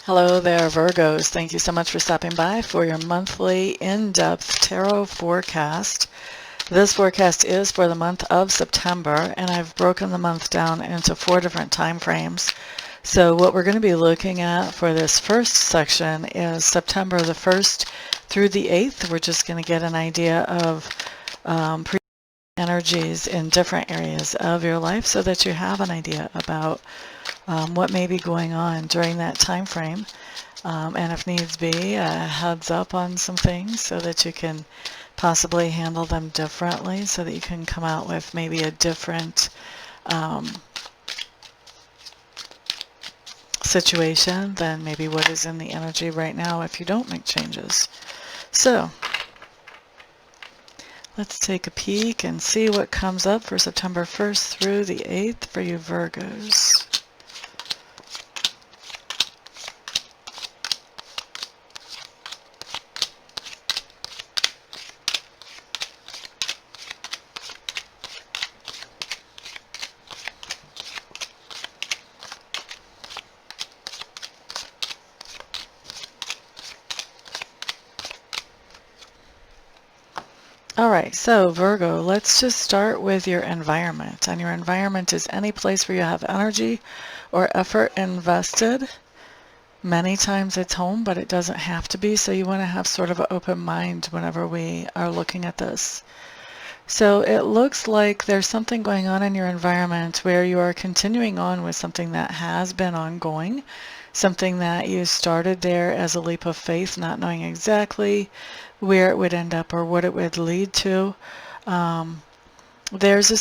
Hello there, Virgos. Thank you so much for stopping by for your monthly in-depth tarot forecast. This forecast is for the month of September, and I've broken the month down into 4 different time frames. So what we're going to be looking at for this first section is September the 1st through the 8th. We're just going to get an idea of energies in different areas of your life so that you have an idea about what may be going on during that time frame, and if needs be, a heads up on some things so that you can possibly handle them differently, so that you can come out with maybe a different situation than maybe what is in the energy right now if you don't make changes. So let's take a peek and see what comes up for September 1st through the 8th for you Virgos. Alright, so Virgo, let's just start with your environment. And your environment is any place where you have energy or effort invested. Many times it's home, but it doesn't have to be, so you want to have sort of an open mind whenever we are looking at this. So it looks like there's something going on in your environment where you are continuing on with something that has been ongoing, something that you started there as a leap of faith, not knowing exactly where it would end up or what it would lead to. There's a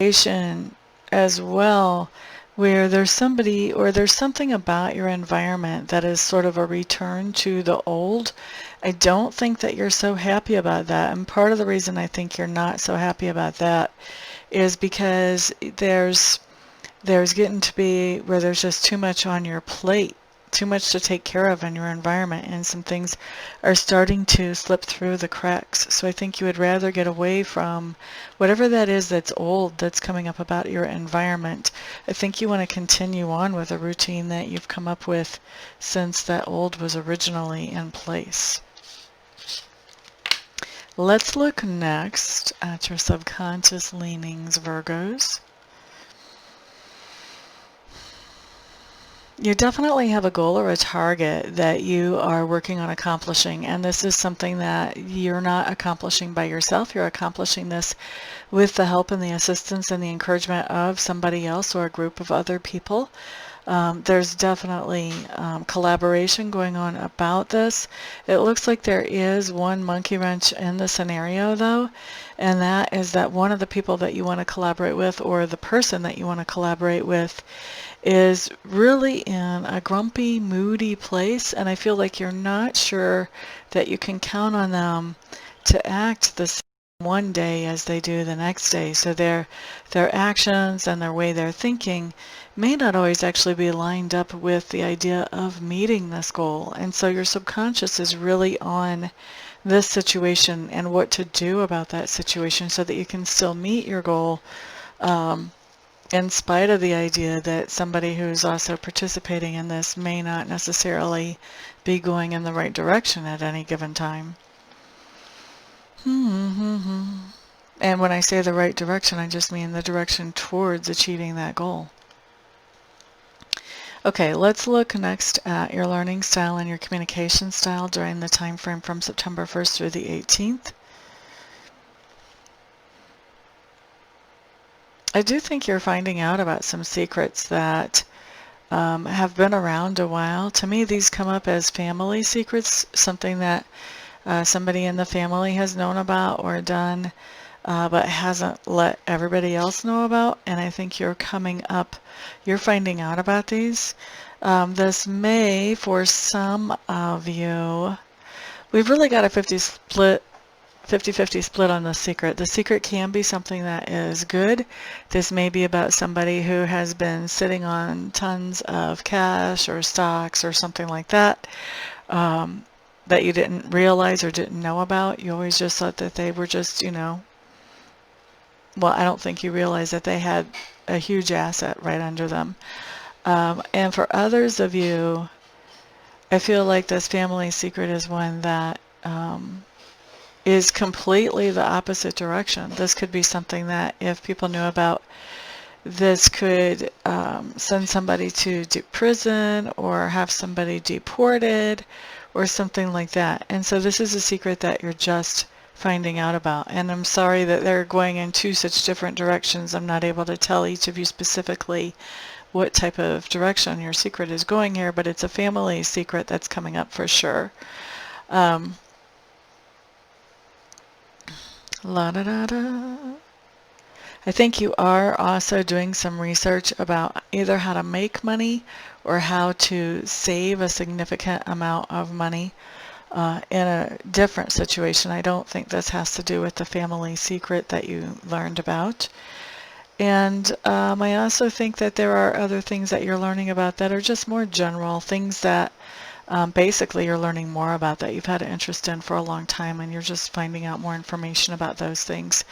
situation as well where there's somebody or there's something about your environment that is sort of a return to the old. I don't think that you're so happy about that, and part of the reason I think you're not so happy about that is because there's getting to be where there's just too much on your plate, too much to take care of in your environment, and some things are starting to slip through the cracks. So I think you would rather get away from whatever that is that's old that's coming up about your environment. I think you want to continue on with a routine that you've come up with since that old was originally in place. Let's look next at your subconscious leanings, Virgos. You definitely have a goal or a target that you are working on accomplishing, and this is something that you're not accomplishing by yourself. You're accomplishing this with the help and the assistance and the encouragement of somebody else or a group of other people. There's definitely collaboration going on about this. It looks like there is one monkey wrench in the scenario though, and that is that one of the people that you want to collaborate with, or the person that you want to collaborate with, is really in a grumpy, moody place, and I feel like you're not sure that you can count on them to act the same one day as they do the next day. So their actions and their way they're thinking may not always actually be lined up with the idea of meeting this goal. And so your subconscious is really on this situation and what to do about that situation so that you can still meet your goal, in spite of the idea that somebody who's also participating in this may not necessarily be going in the right direction at any given time. And when I say the right direction, I just mean the direction towards achieving that goal. Okay, let's look next at your learning style and your communication style during the time frame from September 1st through the 18th. I do think you're finding out about some secrets that have been around a while. To me, these come up as family secrets, something that somebody in the family has known about or done, but hasn't let everybody else know about. And I think you're finding out about these. This may, for some of you, we've really got a 50-50 split on the secret. The secret can be something that is good. This may be about somebody who has been sitting on tons of cash or stocks or something like that, that you didn't realize or didn't know about. You always just thought that they were just, well, I don't think you realized that they had a huge asset right under them. And for others of you, I feel like this family secret is one that is completely the opposite direction. This could be something that if people knew about, this could send somebody to prison or have somebody deported or something like that. And so this is a secret that you're just finding out about. And I'm sorry that they're going in two such different directions. I'm not able to tell each of you specifically what type of direction your secret is going here, but it's a family secret that's coming up for sure. La da da da. I think you are also doing some research about either how to make money or how to save a significant amount of money in a different situation. I don't think this has to do with the family secret that you learned about. And I also think that there are other things that you're learning about that are just more general, things that basically you're learning more about that you've had an interest in for a long time, and you're just finding out more information about those things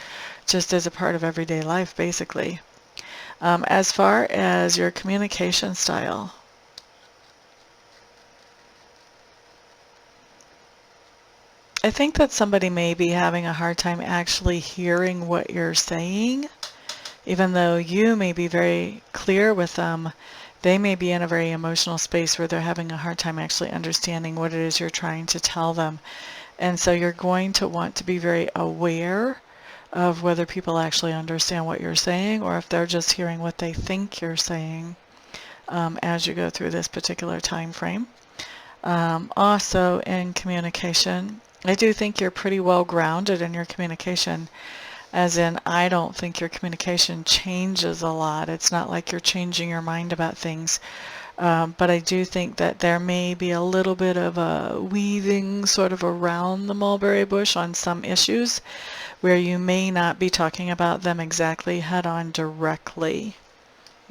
just as a part of everyday life, basically. As far as your communication style, I think that somebody may be having a hard time actually hearing what you're saying. Even though you may be very clear with them, they may be in a very emotional space where they're having a hard time actually understanding what it is you're trying to tell them. And so you're going to want to be very aware of whether people actually understand what you're saying or if they're just hearing what they think you're saying as you go through this particular time frame. Also in communication, I do think you're pretty well grounded in your communication. As in, I don't think your communication changes a lot. It's not like you're changing your mind about things. But I do think that there may be a little bit of a weaving sort of around the mulberry bush on some issues where you may not be talking about them exactly head-on directly.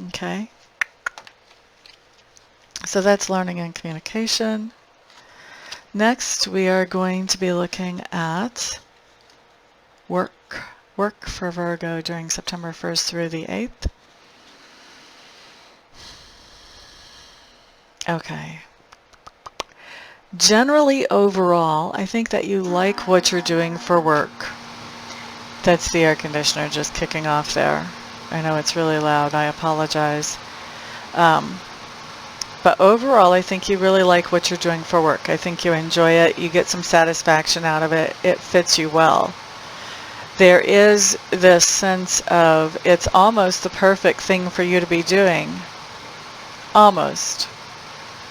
Okay? So that's learning and communication. Next, we are going to be looking at work. Work for Virgo during September 1st through the 8th. Okay. Generally, overall, I think that you like what you're doing for work. That's the air conditioner just kicking off there. I know it's really loud. I apologize. But overall, I think you really like what you're doing for work. I think you enjoy it. You get some satisfaction out of it. It fits you well. There is this sense of it's almost the perfect thing for you to be doing. Almost.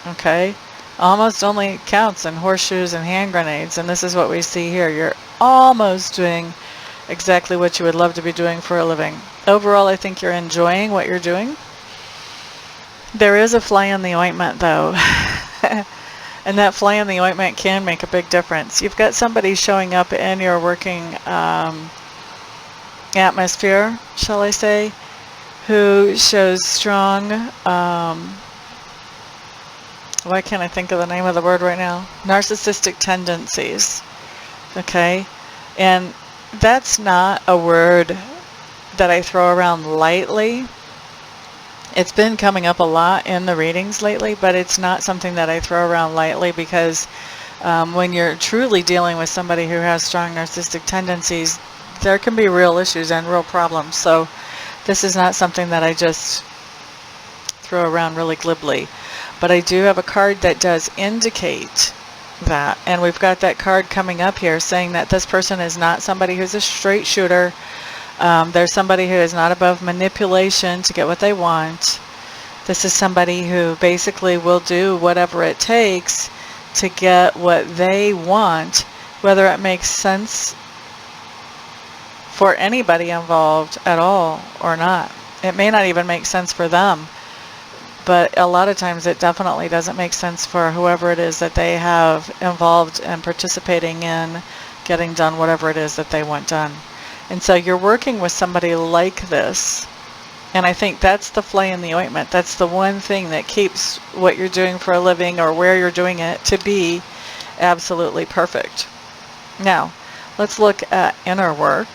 Okay? Almost only counts in horseshoes and hand grenades, and this is what we see here. You're almost doing exactly what you would love to be doing for a living. Overall, I think you're enjoying what you're doing. There is a fly in the ointment, though. And that fly in the ointment can make a big difference. You've got somebody showing up in your working atmosphere, shall I say, who shows strong, why can't I think of the name of the word right now? Narcissistic tendencies. Okay? And that's not a word that I throw around lightly. It's been coming up a lot in the readings lately, but it's not something that I throw around lightly because when you're truly dealing with somebody who has strong narcissistic tendencies, there can be real issues and real problems. So this is not something that I just throw around really glibly. But I do have a card that does indicate that. And we've got that card coming up here saying that this person is not somebody who's a straight shooter. There's somebody who is not above manipulation to get what they want. This is somebody who basically will do whatever it takes to get what they want, whether it makes sense for anybody involved at all or not. It may not even make sense for them, but a lot of times it definitely doesn't make sense for whoever it is that they have involved in participating in getting done whatever it is that they want done. And so you're working with somebody like this, and I think that's the fly in the ointment. That's the one thing that keeps what you're doing for a living or where you're doing it to be absolutely perfect. Now, let's look at inner work.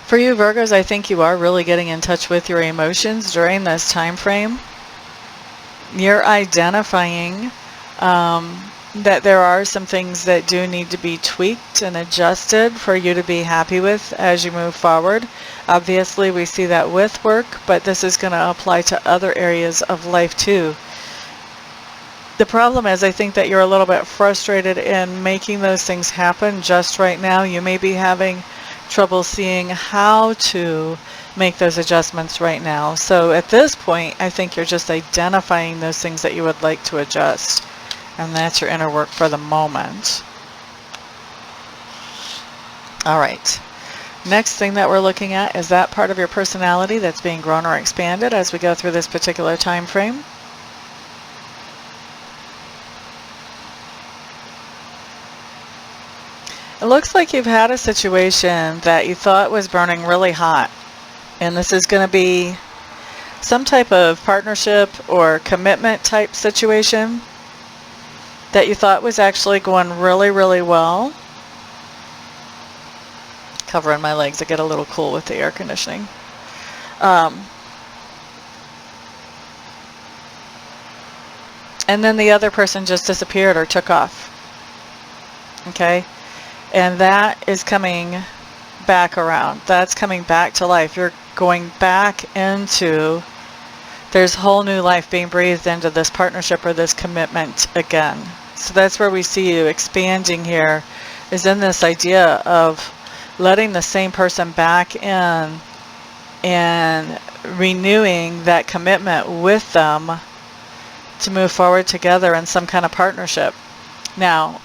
For you Virgos, I think you are really getting in touch with your emotions during this time frame. You're identifying that there are some things that do need to be tweaked and adjusted for you to be happy with as you move forward. Obviously, we see that with work, but this is going to apply to other areas of life too. The problem is, I think that you're a little bit frustrated in making those things happen just right now. You may be having trouble seeing how to make those adjustments right now. So at this point, I think you're just identifying those things that you would like to adjust. And that's your inner work for the moment. All right. Next thing that we're looking at is that part of your personality that's being grown or expanded as we go through this particular time frame. It looks like you've had a situation that you thought was burning really hot. And this is going to be some type of partnership or commitment type situation that you thought was actually going really, really well. Covering my legs, I get a little cool with the air conditioning. And then the other person just disappeared or took off. Okay? And that is coming back around. That's coming back to life. You're going back into, there's whole new life being breathed into this partnership or this commitment again. So that's where we see you expanding here, is in this idea of letting the same person back in and renewing that commitment with them to move forward together in some kind of partnership. Now,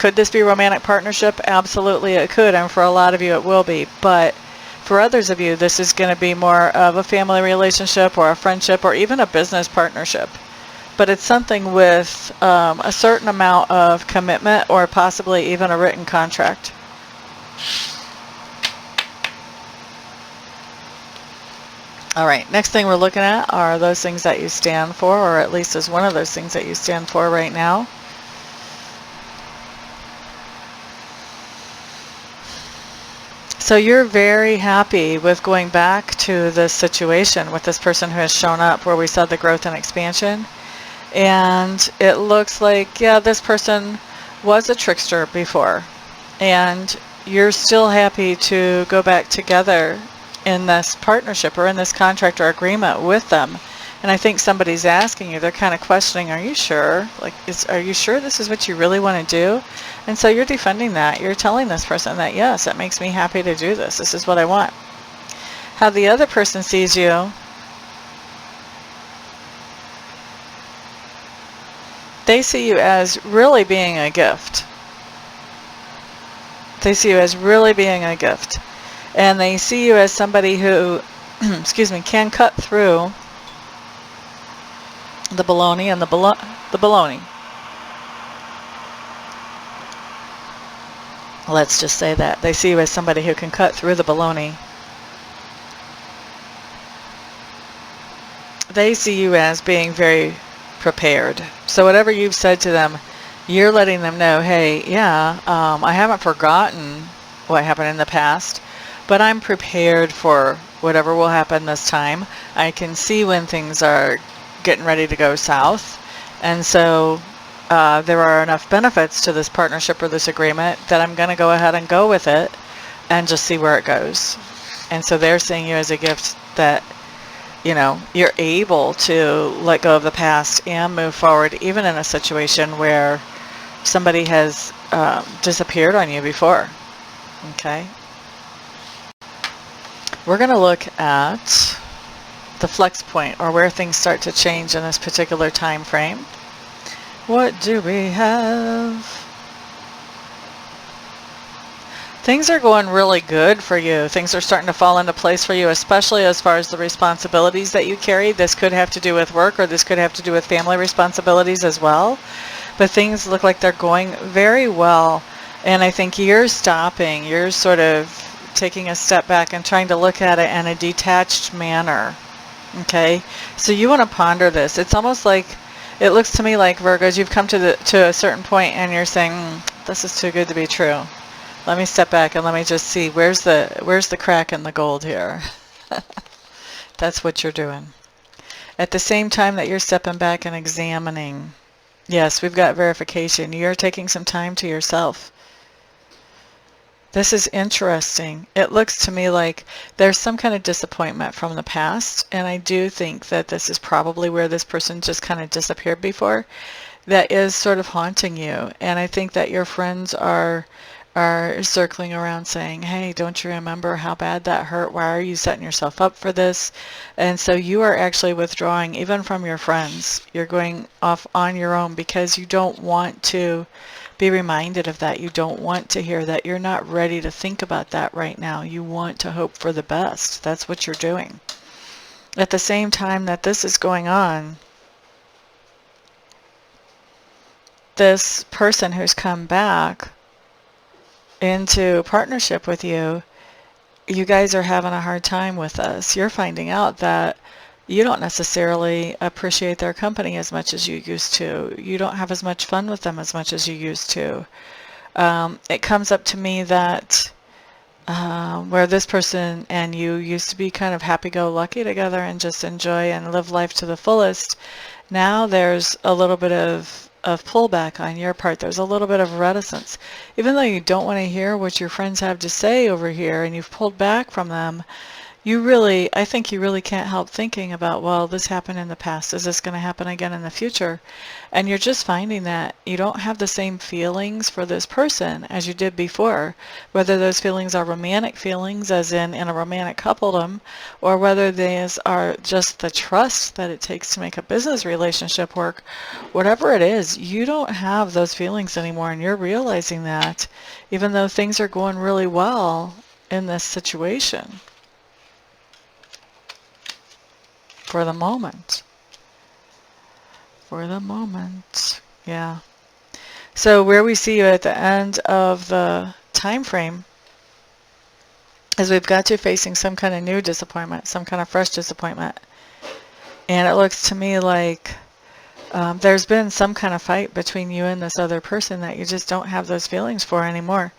could this be a romantic partnership? Absolutely it could, and for a lot of you it will be. But for others of you, this is going to be more of a family relationship or a friendship or even a business partnership. But it's something with a certain amount of commitment or possibly even a written contract. All right, next thing we're looking at are those things that you stand for, or at least is one of those things that you stand for right now. So you're very happy with going back to this situation with this person who has shown up where we saw the growth and expansion. And it looks like, yeah, this person was a trickster before. And you're still happy to go back together in this partnership or in this contract or agreement with them. And I think somebody's asking you, they're kind of questioning, are you sure? Like, are you sure this is what you really want to do? And so you're defending that. You're telling this person that, yes, it makes me happy to do this. This is what I want. How the other person sees you, they see you as really being a gift. They see you as really being a gift. And they see you as somebody who, excuse me, can cut through the baloney and the baloney. Let's just say that. They see you as somebody who can cut through the baloney. They see you as being very prepared. So whatever you've said to them, you're letting them know, hey, yeah, I haven't forgotten what happened in the past, but I'm prepared for whatever will happen this time. I can see when things are getting ready to go south. And so there are enough benefits to this partnership or this agreement that I'm going to go ahead and go with it and just see where it goes. And so they're seeing you as a gift that, you know, you're able to let go of the past and move forward, even in a situation where somebody has disappeared on you before. Okay. We're going to look at the flex point, or where things start to change in this particular time frame. What do we have? Things are going really good for you. Things are starting to fall into place for you, especially as far as the responsibilities that you carry. This could have to do with work, or this could have to do with family responsibilities as well. But things look like they're going very well. And I think you're stopping. You're sort of taking a step back and trying to look at it in a detached manner. Okay? So you want to ponder this. It's almost like, it looks to me like, Virgos, you've come to a certain point and you're saying, this is too good to be true. Let me step back and let me just see, where's the crack in the gold here? That's what you're doing. At the same time that you're stepping back and examining, yes, we've got verification. You're taking some time to yourself. This is interesting. It looks to me like there's some kind of disappointment from the past, and I do think that this is probably where this person just kind of disappeared before. That is sort of haunting you, and I think that your friends are circling around saying, hey, don't you remember how bad that hurt? Why are you setting yourself up for this? And so you are actually withdrawing even from your friends. You're going off on your own because you don't want to be reminded of that. You don't want to hear that. You're not ready to think about that right now. You want to hope for the best. That's what you're doing. At the same time that this is going on, this person who's come back into partnership with you, you guys are having a hard time with us. You're finding out that you don't necessarily appreciate their company as much as you used to. You don't have as much fun with them as much as you used to. It comes up to me that where this person and you used to be kind of happy-go-lucky together and just enjoy and live life to the fullest, now there's a little bit of pullback on your part. There's a little bit of reticence. Even though you don't want to hear what your friends have to say over here and you've pulled back from them, I think you really can't help thinking about, well, this happened in the past. Is this going to happen again in the future? And you're just finding that you don't have the same feelings for this person as you did before, whether those feelings are romantic feelings, as in a romantic coupledom, or whether these are just the trust that it takes to make a business relationship work. Whatever it is, you don't have those feelings anymore, and you're realizing that, even though things are going really well in this situation. For the moment. For the moment. Yeah. So where we see you at the end of the time frame is we've got you facing some kind of new disappointment, some kind of fresh disappointment. And it looks to me like there's been some kind of fight between you and this other person that you just don't have those feelings for anymore.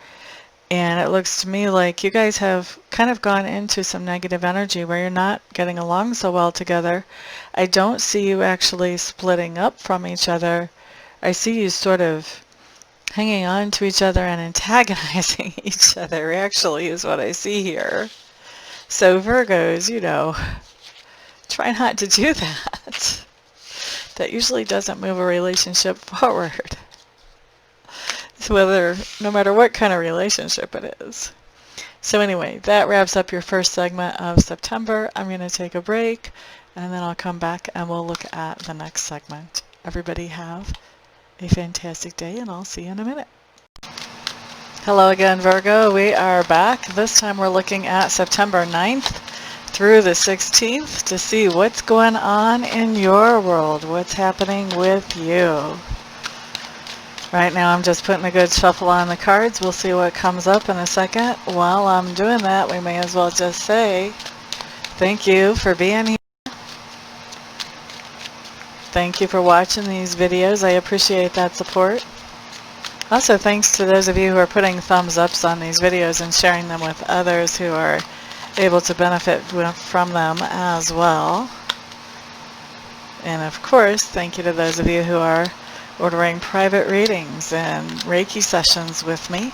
And it looks to me like you guys have kind of gone into some negative energy where you're not getting along so well together. I don't see you actually splitting up from each other. I see you sort of hanging on to each other and antagonizing each other, actually, is what I see here. So Virgos, try not to do that. That usually doesn't move a relationship forward. No matter what kind of relationship it is. So anyway, that wraps up your first segment of September. I'm going to take a break, and then I'll come back and we'll look at the next segment. Everybody have a fantastic day, and I'll see you in a minute. Hello again, Virgo. We are back. This time we're looking at September 9th through the 16th to see what's going on in your world, what's happening with you. Right now I'm just putting a good shuffle on the cards. We'll see what comes up in a second. While I'm doing that, we may as well just say thank you for being here. Thank you for watching these videos. I appreciate that support. Also, thanks to those of you who are putting thumbs ups on these videos and sharing them with others who are able to benefit from them as well. And of course, thank you to those of you who are ordering private readings and reiki sessions with me.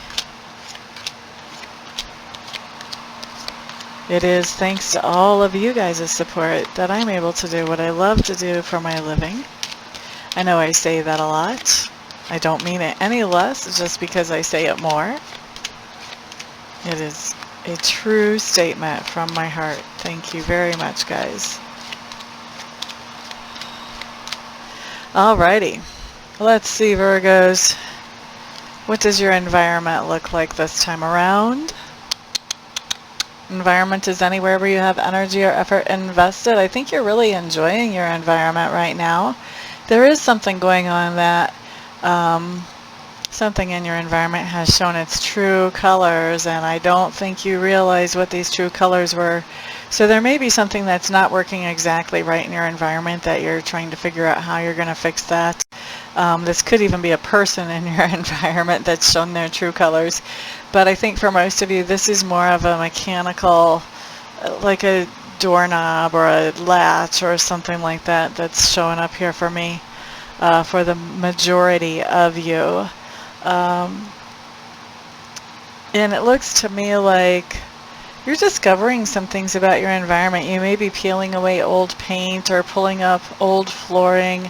It is thanks to all of you guys' support that I'm able to do what I love to do for my living. I know I say that a lot. I don't mean it any less just because I say it more. It is a true statement from my heart. Thank you very much, guys. Alrighty. Let's see, Virgos. What does your environment look like this time around? Environment is anywhere where you have energy or effort invested. I think you're really enjoying your environment right now. There is something going on that something in your environment has shown its true colors, and I don't think you realize what these true colors were. So there may be something that's not working exactly right in your environment that you're trying to figure out how you're going to fix that. This could even be a person in your environment that's shown their true colors. But I think for most of you, this is more of a mechanical, like a doorknob or a latch or something like that that's showing up here for me, for the majority of you. Um, and it looks to me like you're discovering some things about your environment. You may be peeling away old paint or pulling up old flooring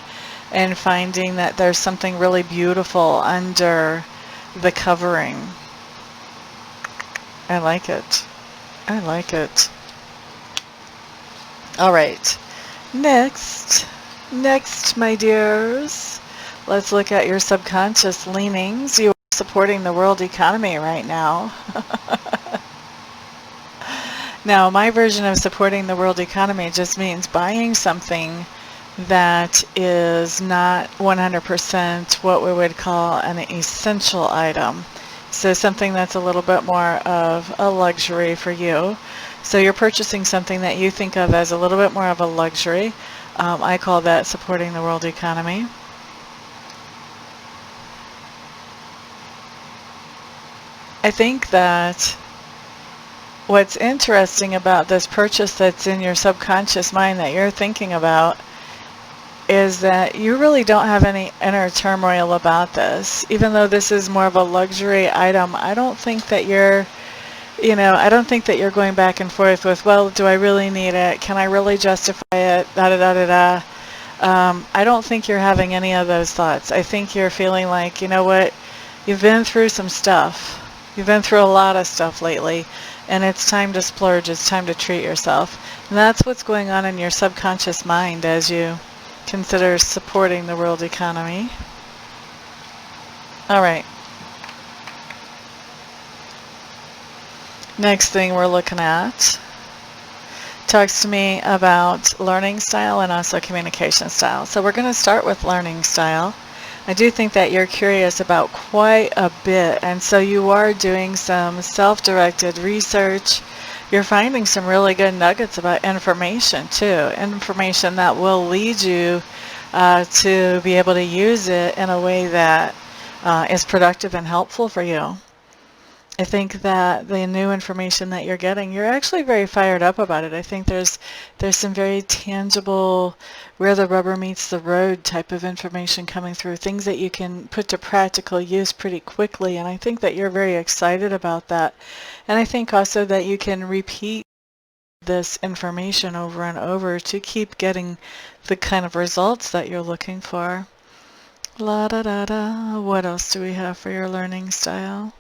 and finding that there's something really beautiful under the covering. I like it. I like it. All right. Next, my dears, let's look at your subconscious leanings. You are supporting the world economy right now. Now, my version of supporting the world economy just means buying something that is not 100% what we would call an essential item. So something that's a little bit more of a luxury for you. So you're purchasing something that you think of as a little bit more of a luxury. I call that supporting the world economy. I think that what's interesting about this purchase that's in your subconscious mind that you're thinking about is that you really don't have any inner turmoil about this. Even though this is more of a luxury item, I don't think that you're, I don't think that you're going back and forth with, well, do I really need it? Can I really justify it? Da-da-da-da-da. I don't think you're having any of those thoughts. I think you're feeling like, you know what, you've been through some stuff. You've been through a lot of stuff lately, and it's time to splurge. It's time to treat yourself. And that's what's going on in your subconscious mind as you consider supporting the world economy. All right. Next thing we're looking at talks to me about learning style and also communication style. So we're going to start with learning style. I do think that you're curious about quite a bit, and so you are doing some self-directed research. You're finding some really good nuggets about information too, information that will lead you to be able to use it in a way that is productive and helpful for you. I think that the new information that you're getting, you're actually very fired up about it. I think there's some very tangible, where the rubber meets the road type of information coming through, things that you can put to practical use pretty quickly, and I think that you're very excited about that. And I think also that you can repeat this information over and over to keep getting the kind of results that you're looking for. La da da da. What else do we have for your learning style?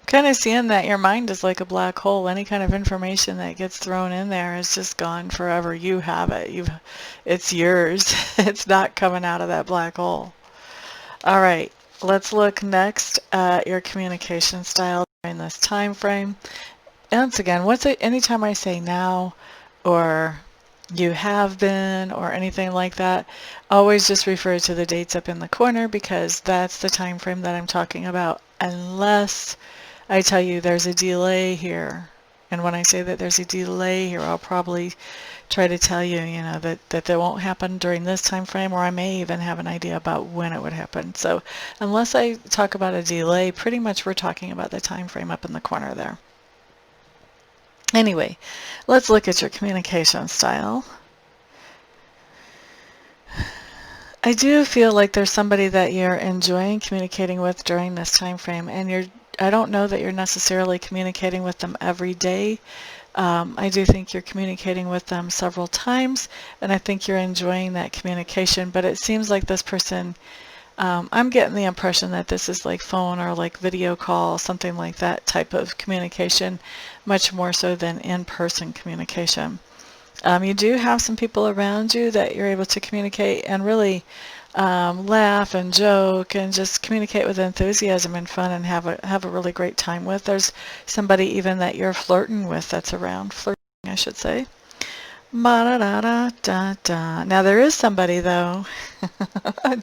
Kind of seeing that your mind is like a black hole. Any kind of information that gets thrown in there is just gone forever. You have it. It's yours. It's not coming out of that black hole. All right, let's look next at your communication style during this time frame. Once again, anytime I say now or you have been or anything like that, always just refer to the dates up in the corner, because that's the time frame that I'm talking about, unless I tell you there's a delay here. And when I say that there's a delay here, I'll probably try to tell you, that won't happen during this time frame, or I may even have an idea about when it would happen. So unless I talk about a delay, pretty much we're talking about the time frame up in the corner there. Anyway, let's look at your communication style. I do feel like there's somebody that you're enjoying communicating with during this time frame, and I don't know that you're necessarily communicating with them every day. I do think you're communicating with them several times, and I think you're enjoying that communication, but it seems like this person, I'm getting the impression that this is like phone or like video call, something like that type of communication, much more so than in-person communication. You do have some people around you that you're able to communicate and really laugh and joke and just communicate with enthusiasm and fun and have a really great time with. There's somebody even that you're flirting with that's around, flirting I should say. Ma-da-da-da-da-da. Now there is somebody though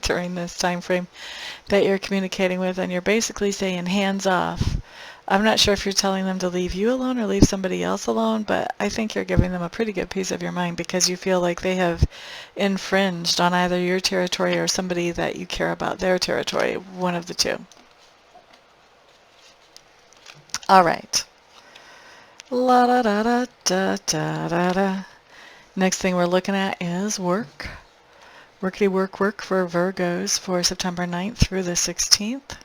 during this time frame that you're communicating with, and you're basically saying hands off. I'm not sure if you're telling them to leave you alone or leave somebody else alone, but I think you're giving them a pretty good piece of your mind because you feel like they have infringed on either your territory or somebody that you care about their territory, one of the two. All right. La da da da da da da da. Next thing we're looking at is work. Workity work for Virgos for September 9th through the 16th.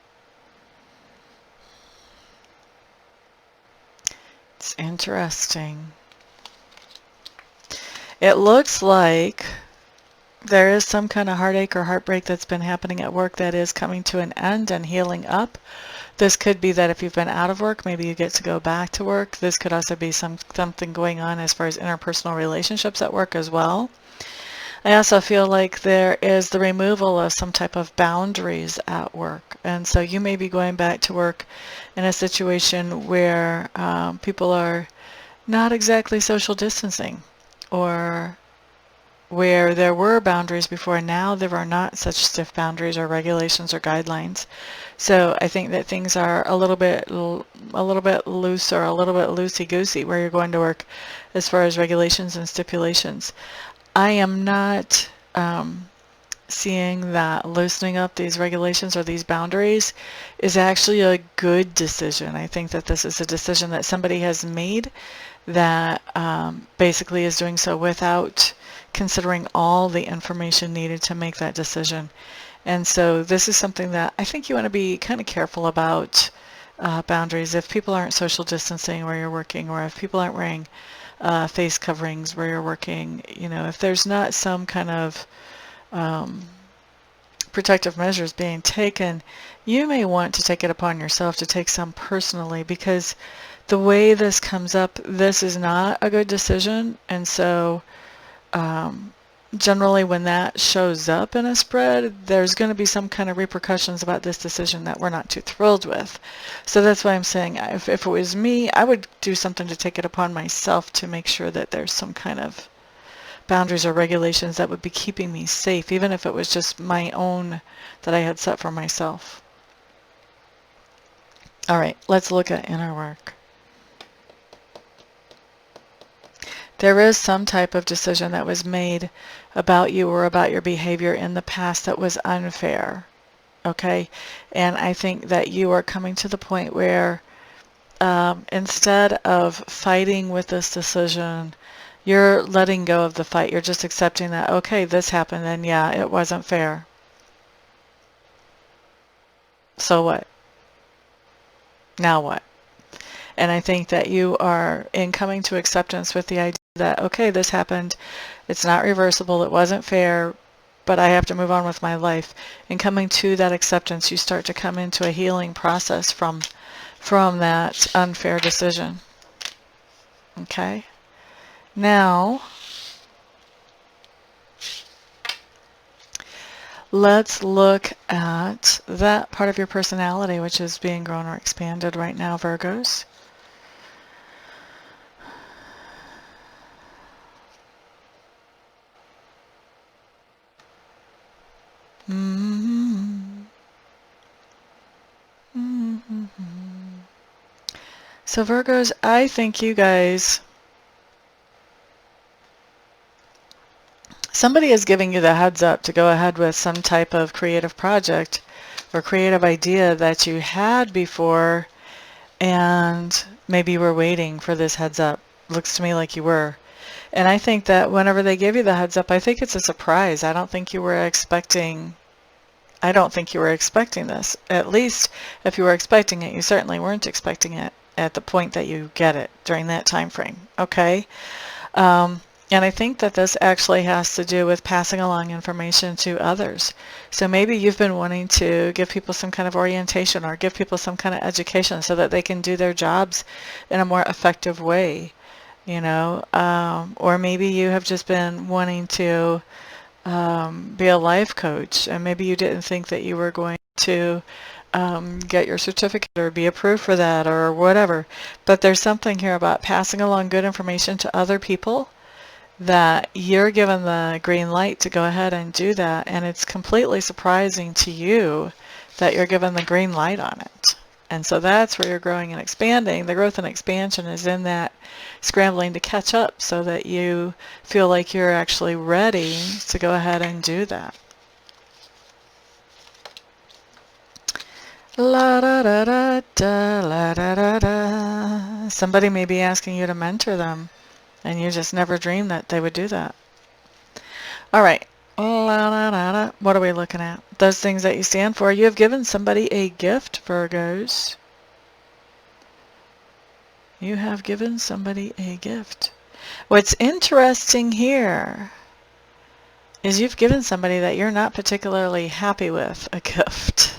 It's interesting. It looks like there is some kind of heartache or heartbreak that's been happening at work that is coming to an end and healing up. This could be that if you've been out of work, maybe you get to go back to work. This could also be something going on as far as interpersonal relationships at work as well. I also feel like there is the removal of some type of boundaries at work. And so you may be going back to work in a situation where people are not exactly social distancing, or where there were boundaries before, now there are not such stiff boundaries or regulations or guidelines. So I think that things are a little bit loose, or a little bit loosey-goosey where you're going to work as far as regulations and stipulations. I am not seeing that loosening up these regulations or these boundaries is actually a good decision. I think that this is a decision that somebody has made that basically is doing so without considering all the information needed to make that decision. And so this is something that I think you want to be kind of careful about, boundaries. If people aren't social distancing where you're working, or if people aren't wearing face coverings where you're working, if there's not some kind of protective measures being taken, you may want to take it upon yourself to take some personally, because the way this comes up, this is not a good decision. And so generally when that shows up in a spread, there's going to be some kind of repercussions about this decision that we're not too thrilled with. So that's why I'm saying if it was me, I would do something to take it upon myself to make sure that there's some kind of boundaries or regulations that would be keeping me safe, even if it was just my own that I had set for myself. All right, let's look at inner work. There is some type of decision that was made about you or about your behavior in the past that was unfair, okay? And I think that you are coming to the point where instead of fighting with this decision, you're letting go of the fight. You're just accepting that, okay, this happened, and yeah, it wasn't fair. So what? Now what? And I think that you are in coming to acceptance with the idea that, okay, this happened, it's not reversible, it wasn't fair, but I have to move on with my life. And coming to that acceptance, you start to come into a healing process from that unfair decision. Okay? Now, let's look at that part of your personality which is being grown or expanded right now, Virgos. So Virgos, I think you guys, somebody is giving you the heads up to go ahead with some type of creative project or creative idea that you had before, and maybe you were waiting for this heads up. Looks to me like you were. And I think that whenever they give you the heads up, I think it's a surprise. I don't think you were expecting this. At least if you were expecting it, you certainly weren't expecting it at the point that you get it during that time frame. Okay? And I think that this actually has to do with passing along information to others. So maybe you've been wanting to give people some kind of orientation or give people some kind of education so that they can do their jobs in a more effective way, or maybe you have just been wanting to be a life coach, and maybe you didn't think that you were going to get your certificate or be approved for that or whatever. But there's something here about passing along good information to other people that you're given the green light to go ahead and do that, and it's completely surprising to you that you're given the green light on it. And so that's where you're growing and expanding. The growth and expansion is in that scrambling to catch up so that you feel like you're actually ready to go ahead and do that. La da da da da, la da da da. Somebody may be asking you to mentor them, and you just never dreamed that they would do that. All right. La da da da. What are we looking at? Those things that you stand for. You have given somebody a gift, Virgos. You have given somebody a gift. What's interesting here is you've given somebody that you're not particularly happy with a gift.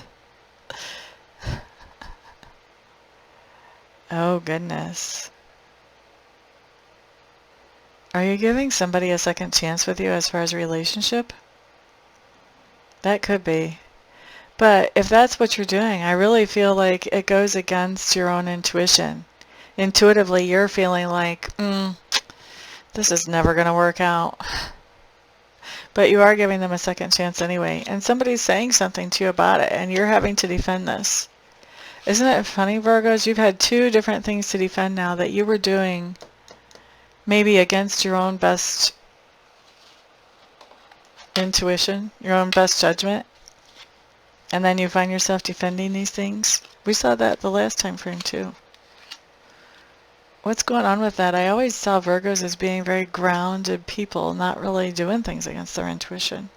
Oh, goodness. Are you giving somebody a second chance with you as far as relationship? That could be. But if that's what you're doing, I really feel like it goes against your own intuition. Intuitively, you're feeling like, this is never going to work out. But you are giving them a second chance anyway. And somebody's saying something to you about it, and you're having to defend this. Isn't it funny, Virgos? You've had two different things to defend now that you were doing maybe against your own best intuition, your own best judgment. And then you find yourself defending these things. We saw that the last time frame too. What's going on with that? I always saw Virgos as being very grounded people, not really doing things against their intuition.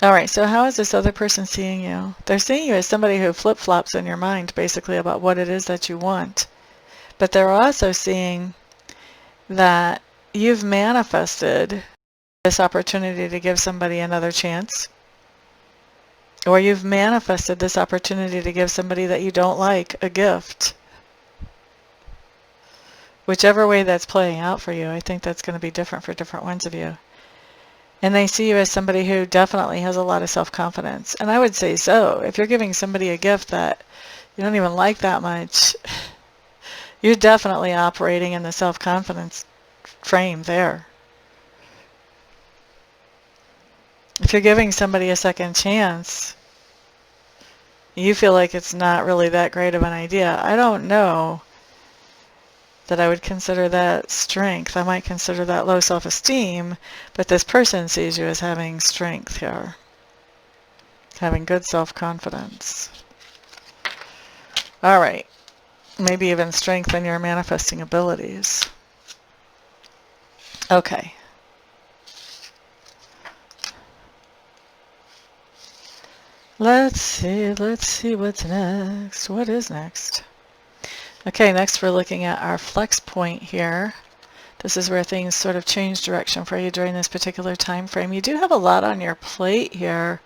All right, so how is this other person seeing you? They're seeing you as somebody who flip-flops in your mind, basically, about what it is that you want. But they're also seeing that you've manifested this opportunity to give somebody another chance. Or you've manifested this opportunity to give somebody that you don't like a gift. Whichever way that's playing out for you, I think that's going to be different for different ones of you. And they see you as somebody who definitely has a lot of self-confidence. And I would say so. If you're giving somebody a gift that you don't even like that much, you're definitely operating in the self-confidence frame there. If you're giving somebody a second chance, you feel like it's not really that great of an idea. I don't know that I would consider that strength. I might consider that low self-esteem, but this person sees you as having strength here, having good self-confidence. All right, maybe even strength in your manifesting abilities. Okay. Let's see what's next. What is next? Okay, next we're looking at our flex point here. This is where things sort of change direction for you during this particular time frame. You do have a lot on your plate here.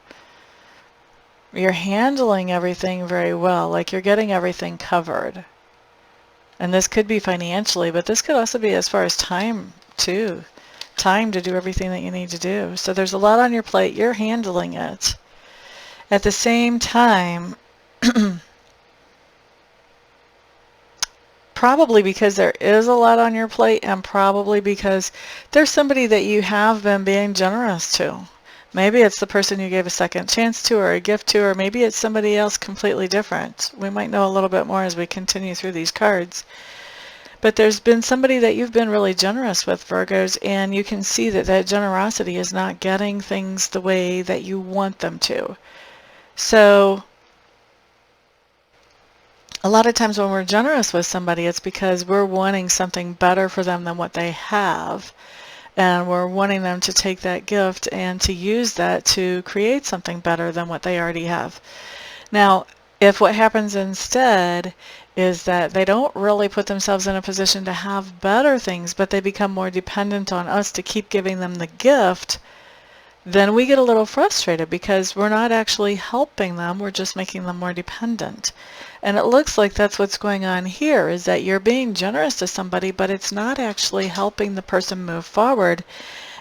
You're handling everything very well, like you're getting everything covered. And this could be financially, but this could also be as far as time too. Time to do everything that you need to do. So there's a lot on your plate. You're handling it. At the same time, probably because there is a lot on your plate, and probably because there's somebody that you have been being generous to. Maybe it's the person you gave a second chance to or a gift to, or maybe it's somebody else completely different. We might know a little bit more as we continue through these cards. But there's been somebody that you've been really generous with, Virgos, and you can see that that generosity is not getting things the way that you want them to. So a lot of times when we're generous with somebody, it's because we're wanting something better for them than what they have. And we're wanting them to take that gift and to use that to create something better than what they already have. Now, if what happens instead is that they don't really put themselves in a position to have better things, but they become more dependent on us to keep giving them the gift, then we get a little frustrated because we're not actually helping them, we're just making them more dependent. And it looks like that's what's going on here, is that you're being generous to somebody, but it's not actually helping the person move forward.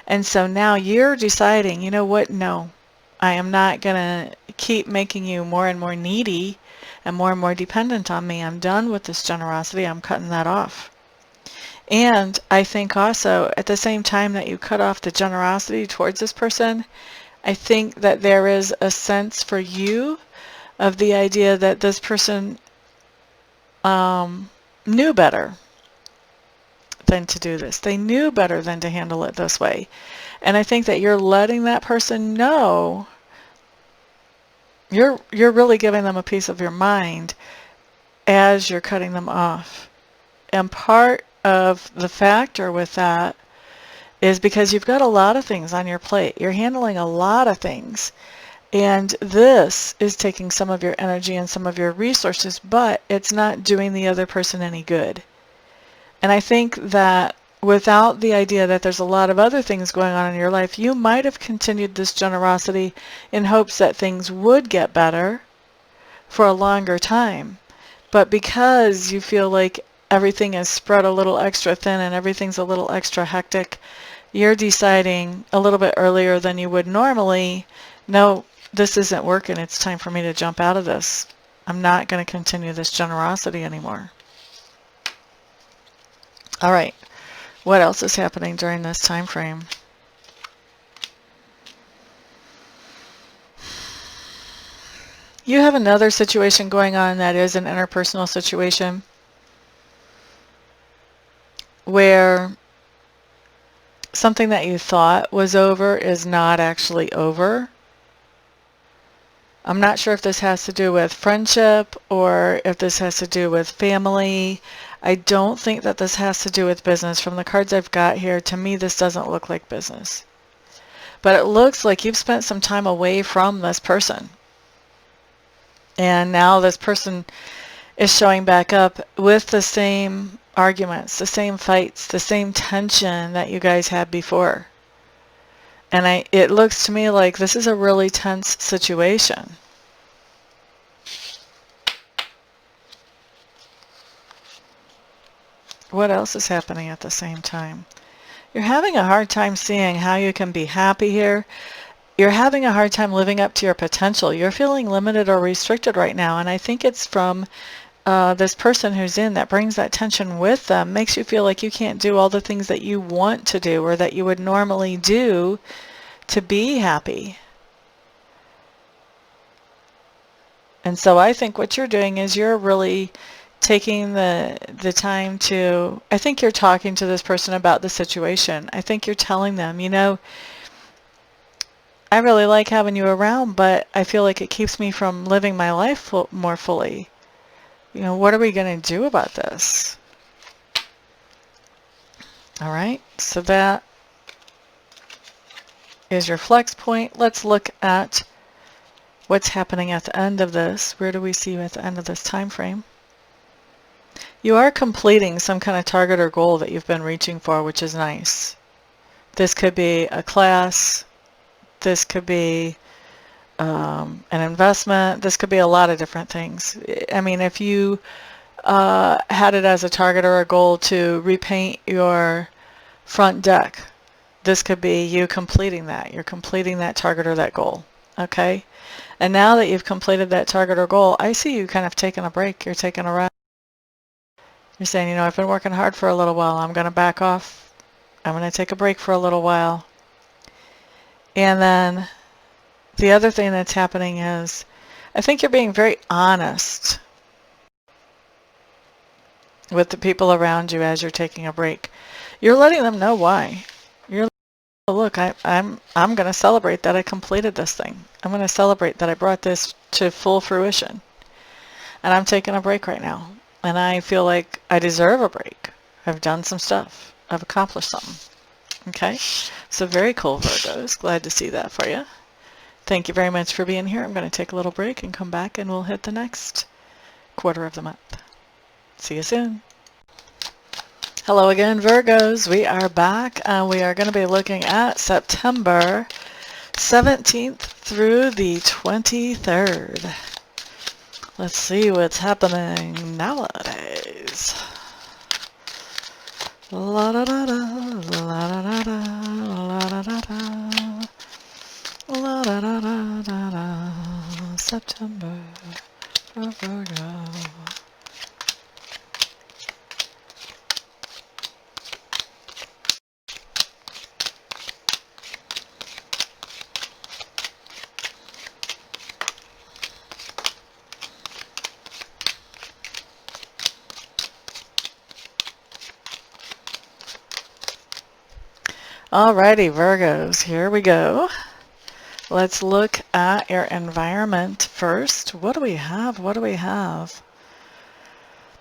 And so now you're deciding, you know what, no, I am not going to keep making you more and more needy and more dependent on me. I'm done with this generosity, I'm cutting that off. And I think also, at the same time that you cut off the generosity towards this person, I think that there is a sense for you of the idea that this person knew better than to do this. They knew better than to handle it this way. And I think that you're letting that person know You're really giving them a piece of your mind as you're cutting them off. And part of the factor with that is because you've got a lot of things on your plate. You're handling a lot of things. And this is taking some of your energy and some of your resources, but it's not doing the other person any good. And I think that without the idea that there's a lot of other things going on in your life, you might have continued this generosity in hopes that things would get better for a longer time. But because you feel like everything is spread a little extra thin and everything's a little extra hectic, you're deciding a little bit earlier than you would normally, no, this isn't working. It's time for me to jump out of this. I'm not going to continue this generosity anymore. All right. What else is happening during this time frame? You have another situation going on that is an interpersonal situation where something that you thought was over is not actually over. I'm not sure if this has to do with friendship or if this has to do with family. I don't think that this has to do with business. From the cards I've got here, to me this doesn't look like business. But it looks like you've spent some time away from this person. And now this person is showing back up with the same arguments, the same fights, the same tension that you guys had before. And it looks to me like this is a really tense situation. What else is happening at the same time? You're having a hard time seeing how you can be happy here. You're having a hard time living up to your potential. You're feeling limited or restricted right now. And I think it's from this person who's in that brings that tension with them, makes you feel like you can't do all the things that you want to do or that you would normally do to be happy. And so I think what you're doing is you're really taking the time to, I think you're talking to this person about the situation. I think you're telling them, you know, I really like having you around, but I feel like it keeps me from living my life more fully. You know, what are we going to do about this? All right, so that is your flex point. Let's look at what's happening at the end of this. Where do we see you at the end of this time frame? You are completing some kind of target or goal that you've been reaching for, which is nice. This could be a class. This could be an investment. This could be a lot of different things. I mean, if you had it as a target or a goal to repaint your front deck, this could be you completing that. You're completing that target or that goal. Okay? And now that you've completed that target or goal, I see you kind of taking a break. You're taking a rest. You're saying, you know, I've been working hard for a little while. I'm going to back off. I'm going to take a break for a little while. And then the other thing that's happening is I think you're being very honest with the people around you as you're taking a break. You're letting them know why. You're like, look, I'm going to celebrate that I completed this thing. I'm going to celebrate that I brought this to full fruition. And I'm taking a break right now. And I feel like I deserve a break. I've done some stuff. I've accomplished something. Okay? So very cool, Virgos. Glad to see that for you. Thank you very much for being here. I'm going to take a little break and come back and we'll hit the next quarter of the month. See you soon. Hello again, Virgos. We are back and we are going to be looking at September 17th through the 23rd. Let's see what's happening nowadays. La da da da, la da da da, la da da da, la da da da da da. September for Virgo. Alrighty, Virgos, here we go. Let's look at your environment first. What do we have? What do we have?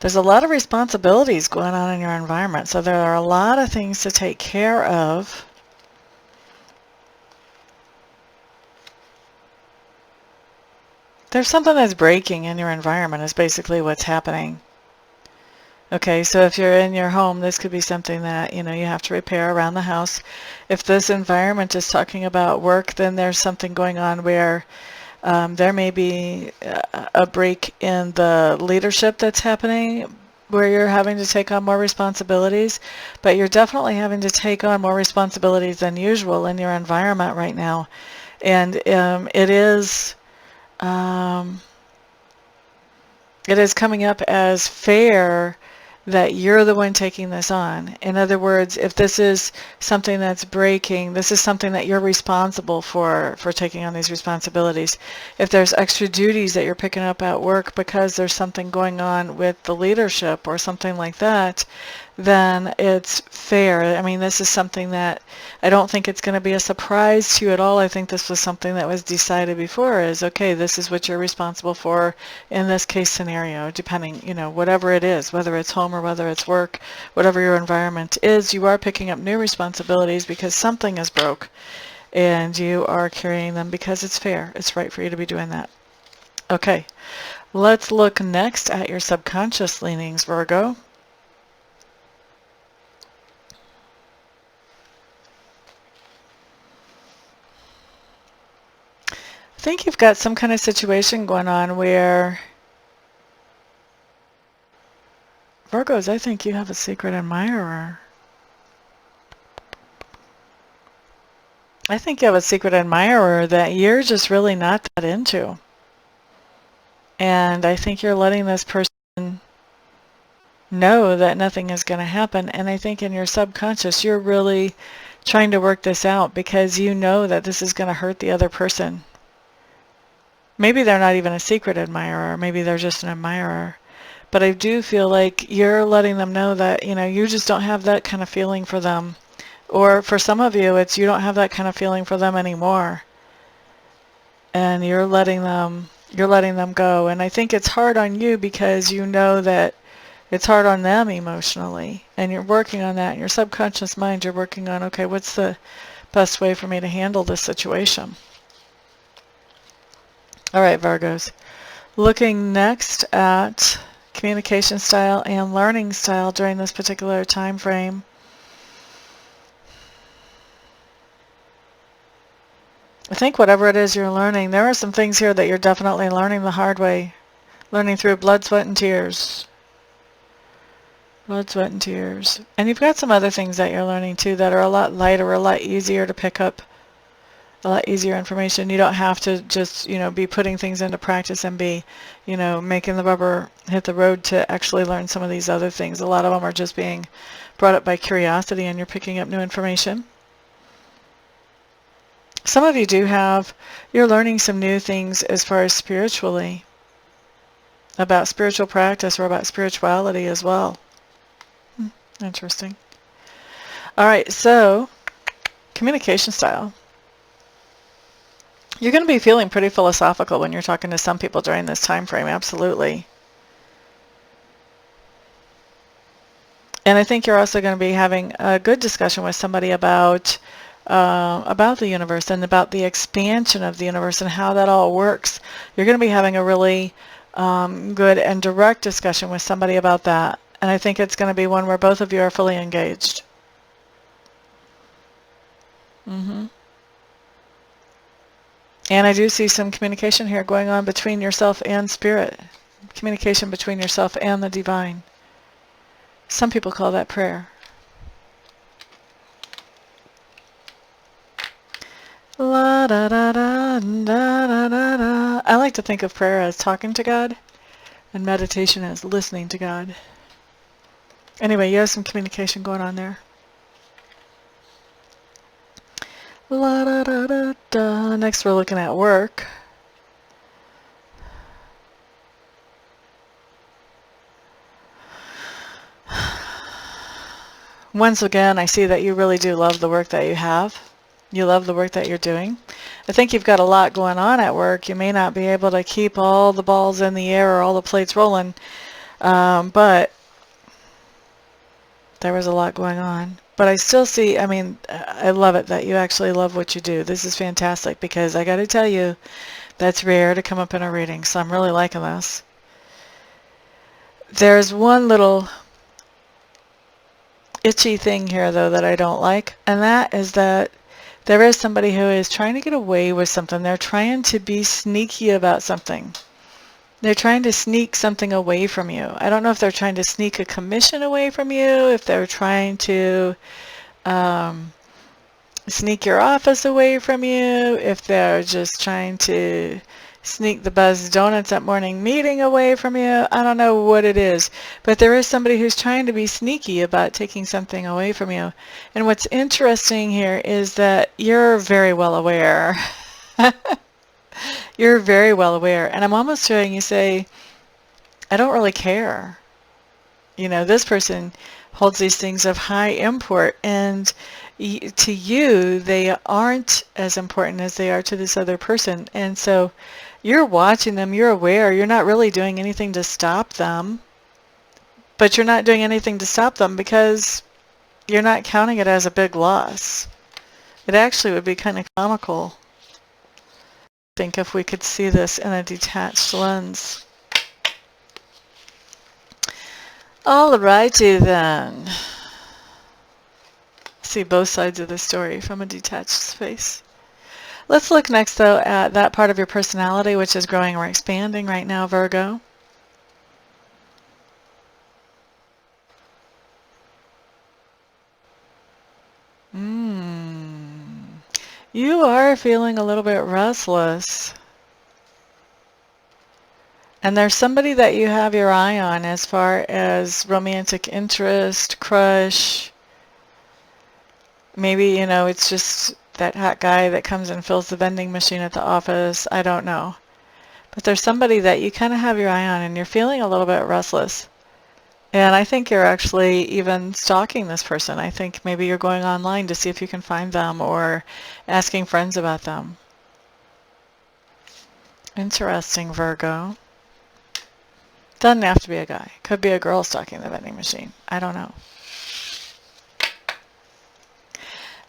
There's a lot of responsibilities going on in your environment, so there are a lot of things to take care of. There's something that's breaking in your environment is basically what's happening. Okay, so if you're in your home, this could be something that, you have to repair around the house. If this environment is talking about work, then there's something going on where there may be a break in the leadership that's happening, where you're having to take on more responsibilities, but you're definitely having to take on more responsibilities than usual in your environment right now. And it is coming up as fair that you're the one taking this on. In other words, if this is something that's breaking, this is something that you're responsible for taking on these responsibilities. If there's extra duties that you're picking up at work because there's something going on with the leadership or something like that, then it's fair. I mean, this is something that I don't think it's going to be a surprise to you at all. I think this was something that was decided before, is okay, this is what you're responsible for in this case scenario, depending, whatever it is, whether it's home or whether it's work, whatever your environment is, you are picking up new responsibilities because something is broke, and you are carrying them because it's fair. It's right for you to be doing that. Okay, let's look next at your subconscious leanings, Virgo. I think you've got some kind of situation going on where, Virgos, I think you have a secret admirer. I think you have a secret admirer that you're just really not that into. And I think you're letting this person know that nothing is going to happen. And I think in your subconscious, you're really trying to work this out because you know that this is going to hurt the other person. Maybe they're not even a secret admirer. Maybe they're just an admirer. But I do feel like you're letting them know that, you just don't have that kind of feeling for them. Or for some of you, it's you don't have that kind of feeling for them anymore. And you're letting them go. And I think it's hard on you because you know that it's hard on them emotionally. And you're working on that. In your subconscious mind, you're working on, okay, what's the best way for me to handle this situation? All right, Virgos. Looking next at communication style and learning style during this particular time frame. I think whatever it is you're learning, there are some things here that you're definitely learning the hard way. Learning through blood, sweat, and tears. Blood, sweat, and tears. And you've got some other things that you're learning too that are a lot lighter, a lot easier to pick up. A lot easier information. You don't have to just, be putting things into practice and be, making the rubber hit the road to actually learn some of these other things. A lot of them are just being brought up by curiosity and you're picking up new information. Some of you you're learning some new things as far as spiritually, about spiritual practice or about spirituality as well. Interesting. All right, so communication style. You're going to be feeling pretty philosophical when you're talking to some people during this time frame, absolutely. And I think you're also going to be having a good discussion with somebody about the universe and about the expansion of the universe and how that all works. You're going to be having a really good and direct discussion with somebody about that. And I think it's going to be one where both of you are fully engaged. And I do see some communication here going on between yourself and spirit. Communication between yourself and the divine. Some people call that prayer. La da da da da da da da. I like to think of prayer as talking to God and meditation as listening to God. Anyway, you have some communication going on there. La da da da da. Next we're looking at work. Once again, I see that you really do love the work that you have. You love the work that you're doing. I think you've got a lot going on at work. You may not be able to keep all the balls in the air or all the plates rolling, but there was a lot going on. But I still see, I mean, I love it that you actually love what you do. This is fantastic because I got to tell you, that's rare to come up in a reading, so I'm really liking this. There's one little itchy thing here, though, that I don't like, and that is that there is somebody who is trying to get away with something. They're trying to be sneaky about something. They're trying to sneak something away from you. I don't know if they're trying to sneak a commission away from you, if they're trying to sneak your office away from you, if they're just trying to sneak the Buzz Donuts at morning meeting away from you. I don't know what it is, but there is somebody who's trying to be sneaky about taking something away from you. And what's interesting here is that you're very well aware. You're very well aware. And I'm almost hearing you say, I don't really care. You know, this person holds these things of high import, and to you, they aren't as important as they are to this other person. And so you're watching them, you're aware, you're not really doing anything to stop them, but you're not doing anything to stop them because you're not counting it as a big loss. It actually would be kind of comical, I think, if we could see this in a detached lens. Alrighty then. See both sides of the story from a detached space. Let's look next, though, at that part of your personality which is growing or expanding right now, Virgo. You are feeling a little bit restless. And there's somebody that you have your eye on as far as romantic interest, crush. Maybe, you know, it's just that hot guy that comes and fills the vending machine at the office. I don't know. But there's somebody that you kind of have your eye on and you're feeling a little bit restless. And I think you're actually even stalking this person. I think maybe you're going online to see if you can find them or asking friends about them. Interesting, Virgo. Doesn't have to be a guy. Could be a girl stalking the vending machine. I don't know.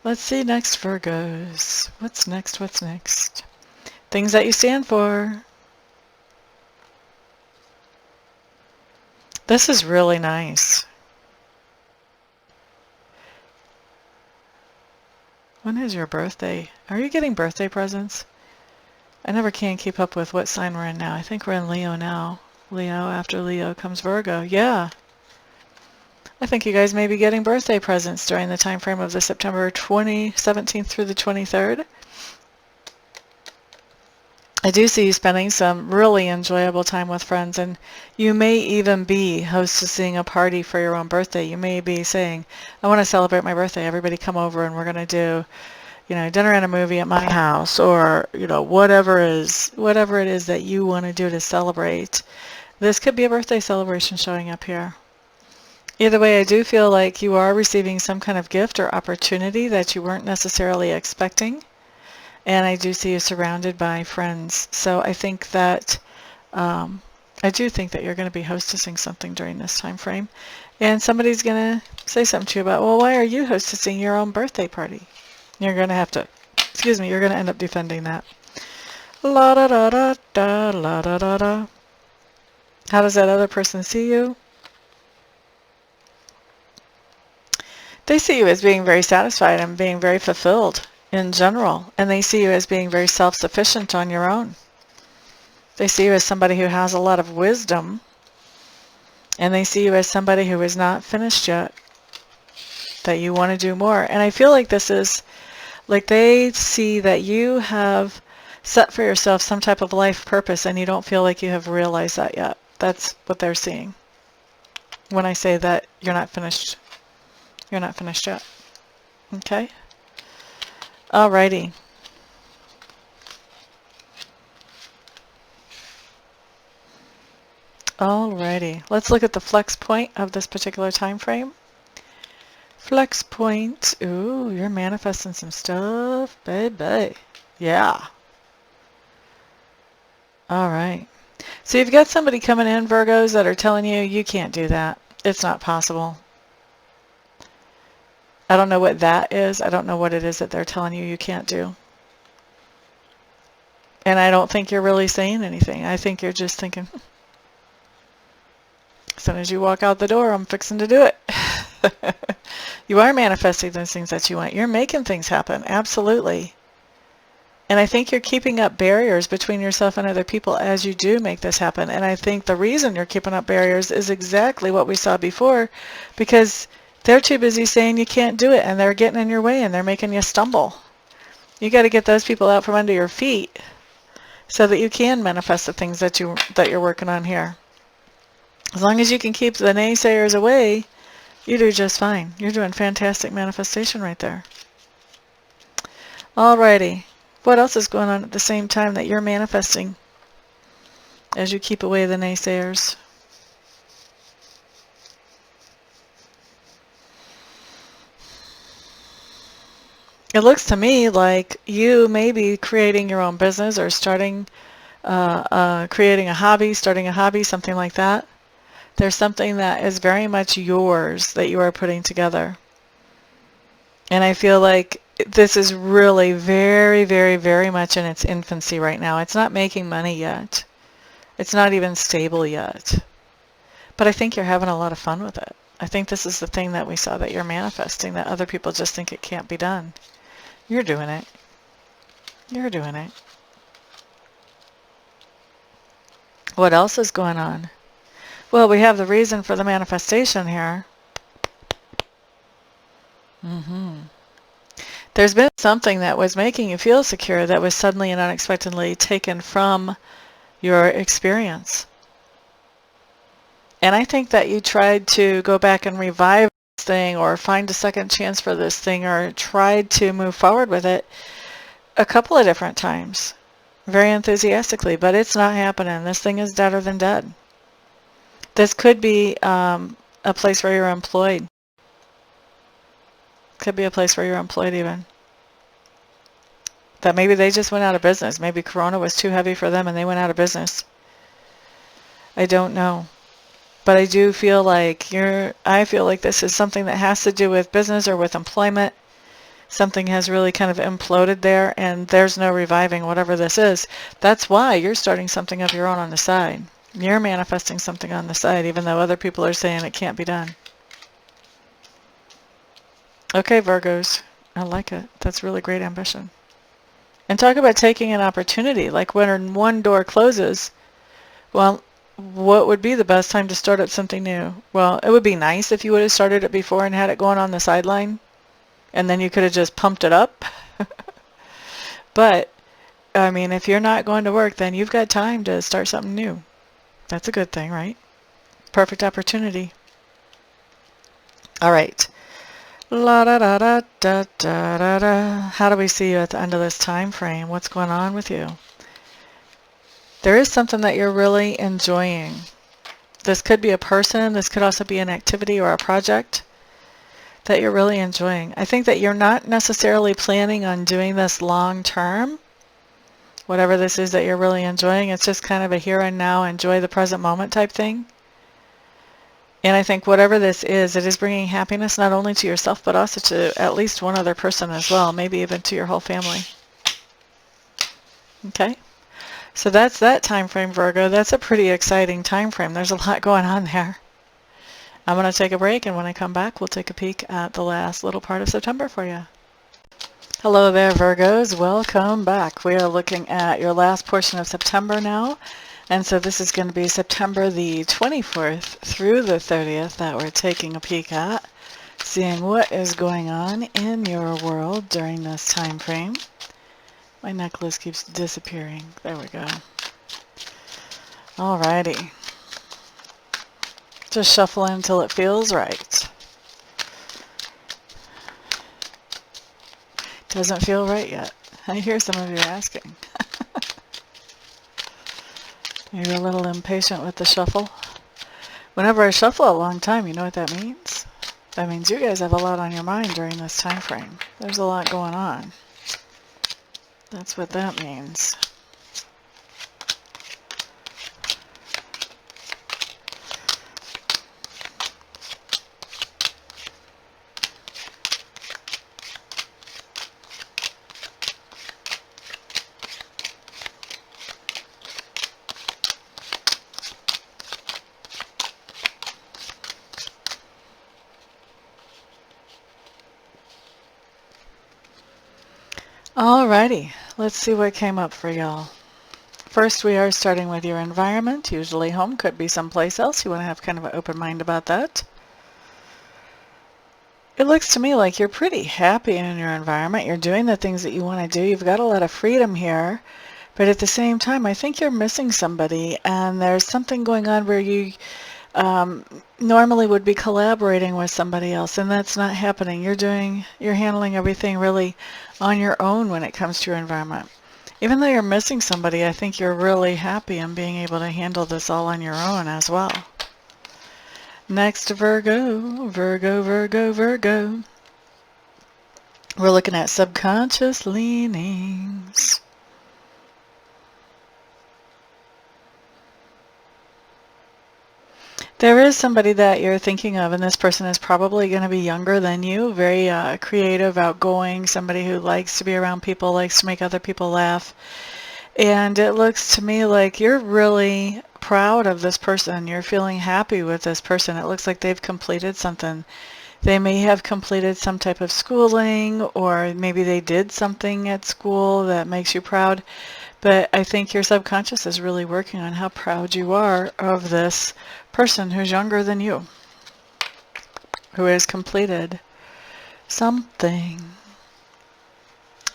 Let's see next, Virgos. What's next? What's next? Things that you stand for. This is really nice. When is your birthday? Are you getting birthday presents? I never can keep up with what sign we're in now. I think we're in Leo now. Leo, after Leo comes Virgo. Yeah. I think you guys may be getting birthday presents during the time frame of the September 17th through the 23rd. I do see you spending some really enjoyable time with friends, and you may even be hostessing a party for your own birthday. You may be saying, I want to celebrate my birthday. Everybody come over and we're going to do, you know, dinner and a movie at my house, or, you know, whatever it is that you want to do to celebrate. This could be a birthday celebration showing up here. Either way, I do feel like you are receiving some kind of gift or opportunity that you weren't necessarily expecting. And I do see you surrounded by friends. So I think that, I do think that you're going to be hostessing something during this time frame. And somebody's going to say something to you about, well, why are you hostessing your own birthday party? You're going to have to, excuse me, you're going to end up defending that. La da da da da, la da da da. How does that other person see you? They see you as being very satisfied and being very fulfilled in general, and they see you as being very self-sufficient on your own. They see you as somebody who has a lot of wisdom, and they see you as somebody who is not finished yet, that you want to do more. And I feel like this is, like they see that you have set for yourself some type of life purpose, and you don't feel like you have realized that yet. That's what they're seeing when I say that you're not finished. You're not finished yet. Okay? Alrighty. Alrighty. Let's look at the flex point of this particular time frame. Flex point. Ooh, you're manifesting some stuff, baby. Yeah. All right. So you've got somebody coming in, Virgos, that are telling you, you can't do that. It's not possible. I don't know what that is. I don't know what it is that they're telling you can't do. And I don't think you're really saying anything. I think you're just thinking, as soon as you walk out the door, I'm fixing to do it. You are manifesting those things that you want. You're making things happen. Absolutely. And I think you're keeping up barriers between yourself and other people as you do make this happen. And I think the reason you're keeping up barriers is exactly what we saw before, because they're too busy saying you can't do it, and they're getting in your way, and they're making you stumble. You got to get those people out from under your feet so that you can manifest the things that you're working on here. As long as you can keep the naysayers away, you do just fine. You're doing fantastic manifestation right there. Alrighty. What else is going on at the same time that you're manifesting as you keep away the naysayers? It looks to me like you may be creating your own business or starting, creating a hobby, starting a hobby, something like that. There's something that is very much yours that you are putting together. And I feel like this is really very, very, very much in its infancy right now. It's not making money yet. It's not even stable yet. But I think you're having a lot of fun with it. I think this is the thing that we saw that you're manifesting, that other people just think it can't be done. You're doing it. You're doing it. What else is going on? Well, we have the reason for the manifestation here. There's been something that was making you feel secure that was suddenly and unexpectedly taken from your experience. And I think that you tried to go back and revive this thing or find a second chance for this thing or tried to move forward with it a couple of different times, very enthusiastically, but it's not happening. This thing is deader than dead. This could be a place where you're employed. Could be a place where you're employed even. That maybe they just went out of business. Maybe Corona was too heavy for them and they went out of business. I don't know. But I do feel like I feel like this is something that has to do with business or with employment. Something has really kind of imploded there and there's no reviving whatever this is. That's why you're starting something of your own on the side. You're manifesting something on the side even though other people are saying it can't be done. Okay, Virgos. I like it. That's really great ambition. And talk about taking an opportunity. Like when one door closes, well, what would be the best time to start up something new? Well, it would be nice if you would have started it before and had it going on the sideline. And then you could have just pumped it up. But, I mean, if you're not going to work, then you've got time to start something new. That's a good thing, right? Perfect opportunity. All right. La da da da da da da da. How do we see you at the end of this time frame? What's going on with you? There is something that you're really enjoying. This could be a person. This could also be an activity or a project that you're really enjoying. I think that you're not necessarily planning on doing this long term. Whatever this is that you're really enjoying, it's just kind of a here and now, enjoy the present moment type thing. And I think whatever this is, it is bringing happiness not only to yourself, but also to at least one other person as well, maybe even to your whole family. Okay? So that's that time frame, Virgo. That's a pretty exciting time frame. There's a lot going on there. I'm going to take a break, and when I come back, we'll take a peek at the last little part of September for you. Hello there, Virgos. Welcome back. We are looking at your last portion of September now. And so this is going to be September the 24th through the 30th that we're taking a peek at, seeing what is going on in your world during this time frame. My necklace keeps disappearing. There we go. Alrighty. Just shuffle until it feels right. Doesn't feel right yet. I hear some of you asking. You're a little impatient with the shuffle. Whenever I shuffle a long time, you know what that means? That means you guys have a lot on your mind during this time frame. There's a lot going on. That's what that means. Alrighty, let's see what came up for y'all. First, we are starting with your environment. Usually home, could be someplace else. You want to have kind of an open mind about that. It looks to me like you're pretty happy in your environment. You're doing the things that you want to do. You've got a lot of freedom here. But at the same time, I think you're missing somebody. And there's something going on where you normally would be collaborating with somebody else. And that's not happening. You're handling everything really on your own when it comes to your environment. Even though you're missing somebody, I think you're really happy in being able to handle this all on your own as well. Next, Virgo, Virgo, Virgo, Virgo. We're looking at subconscious leanings. There is somebody that you're thinking of, and this person is probably going to be younger than you, very creative, outgoing, somebody who likes to be around people, likes to make other people laugh. And it looks to me like you're really proud of this person. You're feeling happy with this person. It looks like they've completed something. They may have completed some type of schooling, or maybe they did something at school that makes you proud. But I think your subconscious is really working on how proud you are of this person who's younger than you, who has completed something.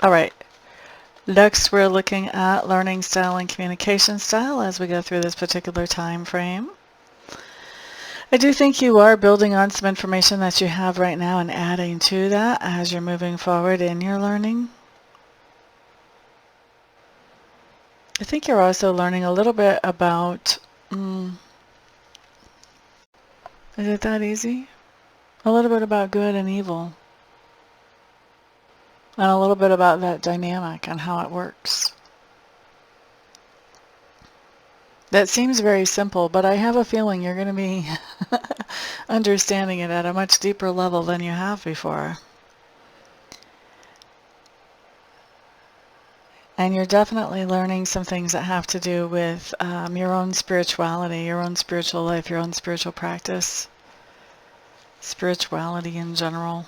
All right. Next, we're looking at learning style and communication style as we go through this particular time frame. I do think you are building on some information that you have right now and adding to that as you're moving forward in your learning. I think you're also learning a little bit about, is it that easy? A little bit about good and evil. And a little bit about that dynamic and how it works. That seems very simple, but I have a feeling you're going to be understanding it at a much deeper level than you have before. And you're definitely learning some things that have to do with your own spirituality, your own spiritual life, your own spiritual practice, spirituality in general.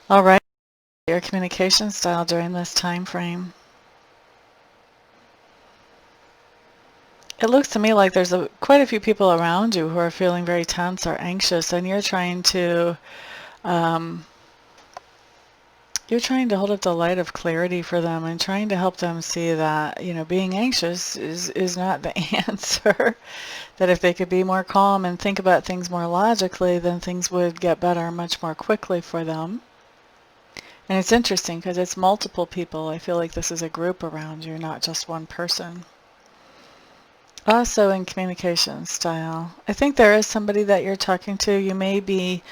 All right, your communication style during this time frame. It looks to me like there's quite a few people around you who are feeling very tense or anxious, and you're trying to hold up the light of clarity for them and trying to help them see that, being anxious is not the answer. That if they could be more calm and think about things more logically, then things would get better much more quickly for them. And it's interesting because it's multiple people. I feel like this is a group around you, not just one person. Also in communication style, I think there is somebody that you're talking to. You may be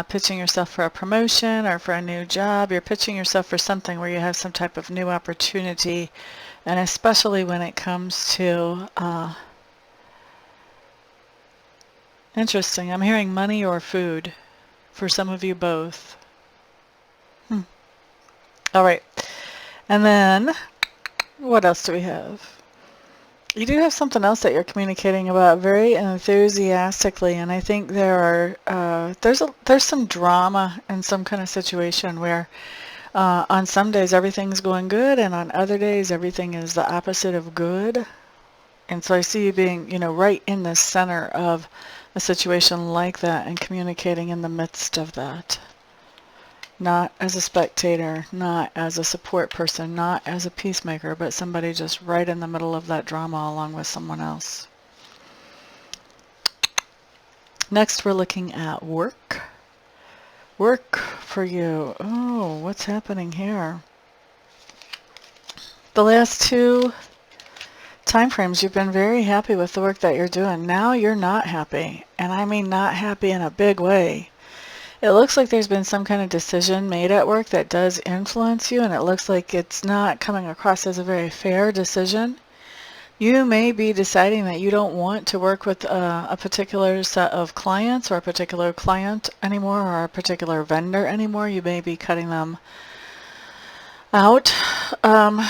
pitching yourself for a promotion or for a new job. You're pitching yourself for something where you have some type of new opportunity, and especially when it comes to, interesting, I'm hearing money or food for some of you both. All right, and then what else do we have? You do have something else that you're communicating about very enthusiastically, and I think there's some drama in some kind of situation where on some days everything's going good, and on other days everything is the opposite of good. And so I see you being, right in the center of a situation like that and communicating in the midst of that. Not as a spectator, not as a support person, not as a peacemaker, but somebody just right in the middle of that drama along with someone else. Next, we're looking at work. Work for you. Oh, what's happening here? The last two time frames, you've been very happy with the work that you're doing. Now you're not happy. And I mean not happy in a big way. It looks like there's been some kind of decision made at work that does influence you, and it looks like it's not coming across as a very fair decision. You may be deciding that you don't want to work with a particular set of clients or a particular client anymore or a particular vendor anymore. You may be cutting them out. And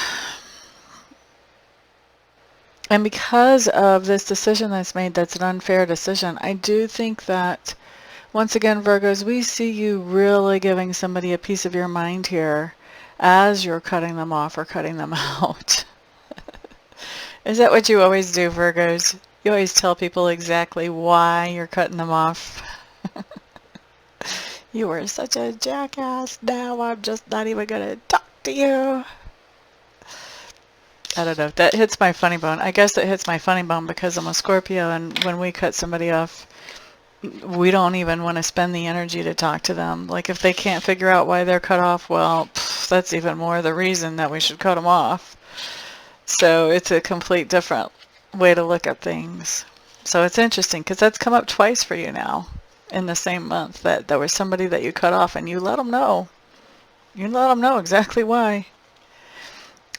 because of this decision that's made, that's an unfair decision, I do think that, once again, Virgos, we see you really giving somebody a piece of your mind here as you're cutting them off or cutting them out. Is that what you always do, Virgos? You always tell people exactly why you're cutting them off. You were such a jackass. Now I'm just not even going to talk to you. I don't know. That hits my funny bone. I guess it hits my funny bone because I'm a Scorpio, and when we cut somebody off, we don't even want to spend the energy to talk to them. Like, if they can't figure out why they're cut off, well, that's even more the reason that we should cut them off. So it's a complete different way to look at things. So it's interesting because that's come up twice for you now in the same month, that there was somebody that you cut off and you let them know. You let them know exactly why.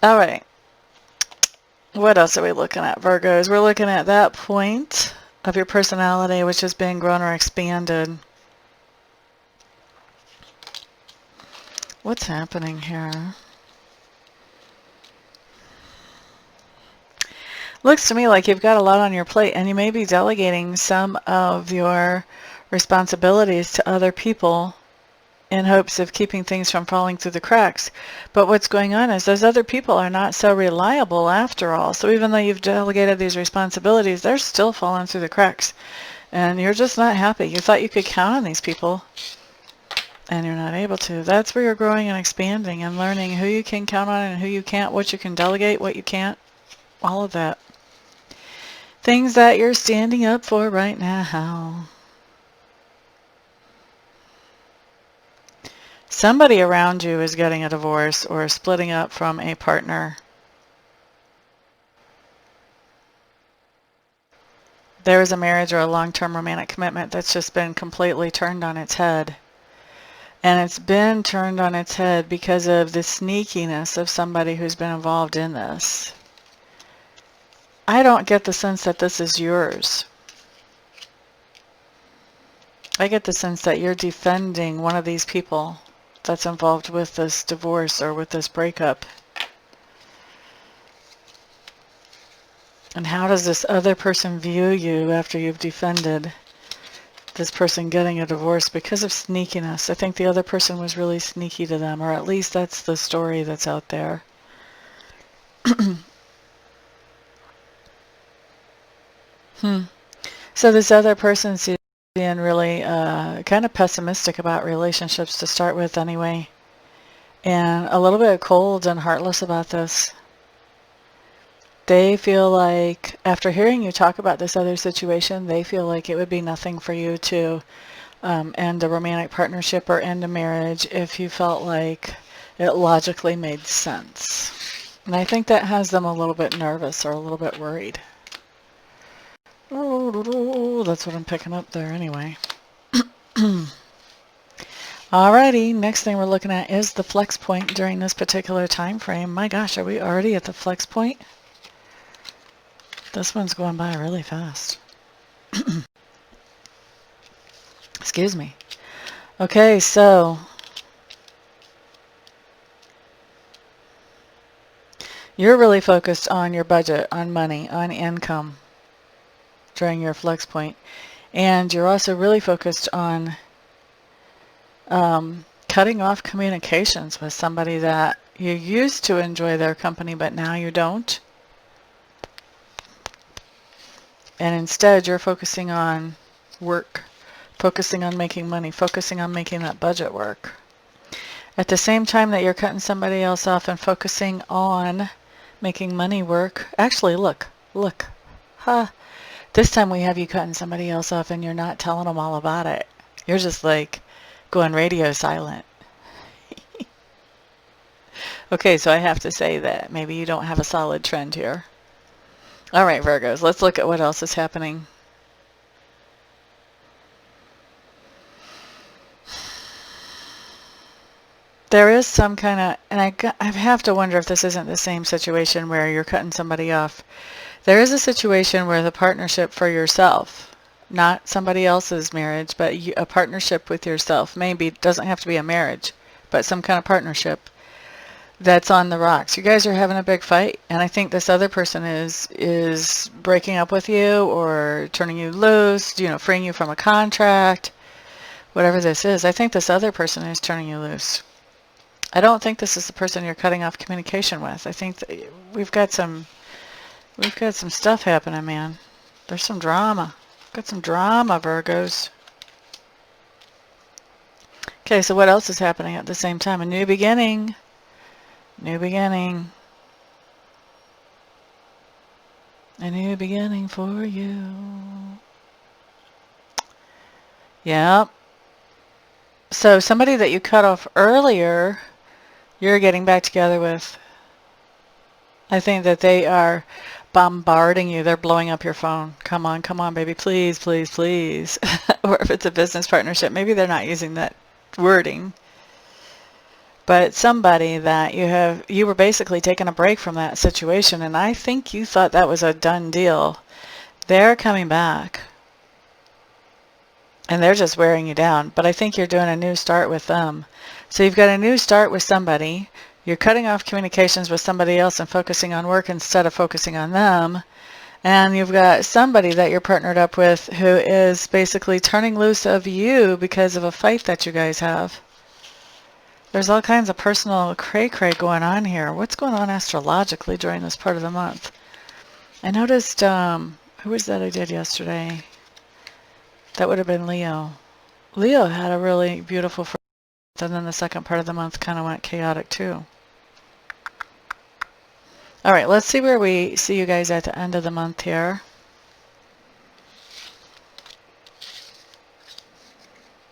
All right. What else are we looking at, Virgos? We're looking at that point of your personality which has been grown or expanded. What's happening here? Looks to me like you've got a lot on your plate, and you may be delegating some of your responsibilities to other people in hopes of keeping things from falling through the cracks. But what's going on is those other people are not so reliable after all. So even though you've delegated these responsibilities, they're still falling through the cracks. And you're just not happy. You thought you could count on these people, and you're not able to. That's where you're growing and expanding and learning who you can count on and who you can't, what you can delegate, what you can't, all of that. Things that you're standing up for right now. Somebody around you is getting a divorce or splitting up from a partner. There is a marriage or a long-term romantic commitment that's just been completely turned on its head. And it's been turned on its head because of the sneakiness of somebody who's been involved in this. I don't get the sense that this is yours. I get the sense that you're defending one of these people that's involved with this divorce or with this breakup. And how does this other person view you after you've defended this person getting a divorce because of sneakiness? I think the other person was really sneaky to them, or at least that's the story that's out there. So this other person's being really kind of pessimistic about relationships to start with anyway, and a little bit cold and heartless about this. They feel like, after hearing you talk about this other situation, they feel like it would be nothing for you to end a romantic partnership or end a marriage if you felt like it logically made sense. And I think that has them a little bit nervous or a little bit worried. Oh, that's what I'm picking up there anyway. Alrighty, next thing we're looking at is the flex point during this particular time frame. My gosh, are we already at the flex point? This one's going by really fast. Excuse me. Okay, so you're really focused on your budget, on money, on income during your flex point. And you're also really focused on cutting off communications with somebody that you used to enjoy their company, but now you don't. And instead, you're focusing on work, focusing on making money, focusing on making that budget work. At the same time that you're cutting somebody else off and focusing on making money work, actually, look, ha. This time we have you cutting somebody else off and you're not telling them all about it. You're just like going radio silent. Okay, so I have to say that maybe you don't have a solid trend here. All right, Virgos, let's look at what else is happening. There is some kind of, and I have to wonder if this isn't the same situation where you're cutting somebody off. There is a situation where the partnership for yourself, not somebody else's marriage, but a partnership with yourself, maybe doesn't have to be a marriage, but some kind of partnership that's on the rocks. You guys are having a big fight, and I think this other person is breaking up with you or turning you loose, you know, freeing you from a contract, whatever this is. I think this other person is turning you loose. I don't think this is the person you're cutting off communication with. I think that we've got some stuff happening, man. There's some drama. Got some drama, Virgos. Okay, so what else is happening at the same time? A new beginning. New beginning. A new beginning for you. Yep. So somebody that you cut off earlier, you're getting back together with. I think that they are bombarding you. They're blowing up your phone. Come on, baby, please, please, please. Or if it's a business partnership, maybe they're not using that wording. But somebody that you were basically taking a break from that situation, and I think you thought that was a done deal. They're coming back. And they're just wearing you down. But I think you're doing a new start with them. So you've got a new start with somebody. You're cutting off communications with somebody else and focusing on work instead of focusing on them. And you've got somebody that you're partnered up with who is basically turning loose of you because of a fight that you guys have. There's all kinds of personal cray-cray going on here. What's going on astrologically during this part of the month? I noticed, who was that I did yesterday? That would have been Leo. Leo had a really beautiful first month, and then the second part of the month kind of went chaotic too. All right, let's see where we see you guys at the end of the month here.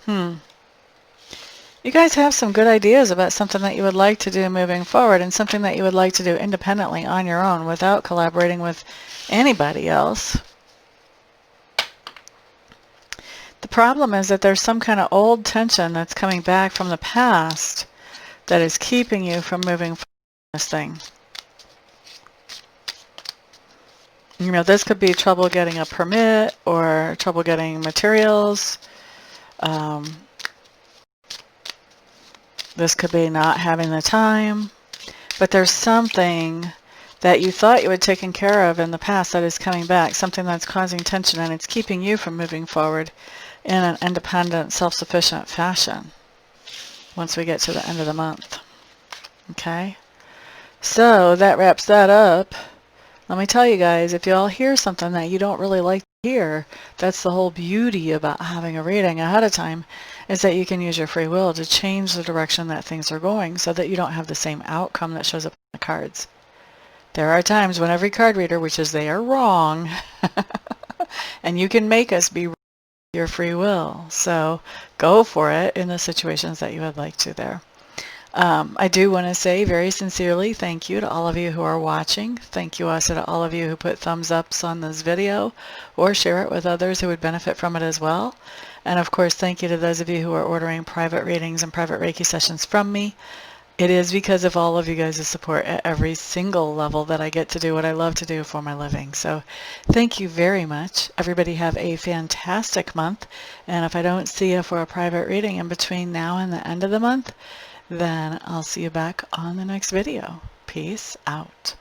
You guys have some good ideas about something that you would like to do moving forward and something that you would like to do independently on your own without collaborating with anybody else. The problem is that there's some kind of old tension that's coming back from the past that is keeping you from moving forward on this thing. You know, this could be trouble getting a permit or trouble getting materials. This could be not having the time. But there's something that you thought you had taken care of in the past that is coming back, something that's causing tension, and it's keeping you from moving forward in an independent, self-sufficient fashion once we get to the end of the month. Okay? So that wraps that up. Let me tell you guys, if you all hear something that you don't really like to hear, that's the whole beauty about having a reading ahead of time, is that you can use your free will to change the direction that things are going so that you don't have the same outcome that shows up on the cards. There are times when every card reader wishes they are wrong, and you can make us be your free will. So go for it in the situations that you would like to there. I do want to say very sincerely thank you to all of you who are watching. Thank you also to all of you who put thumbs ups on this video or share it with others who would benefit from it as well. And of course, thank you to those of you who are ordering private readings and private Reiki sessions from me. It is because of all of you guys' support at every single level that I get to do what I love to do for my living. So thank you very much. Everybody have a fantastic month. And if I don't see you for a private reading in between now and the end of the month, then I'll see you back on the next video. Peace out.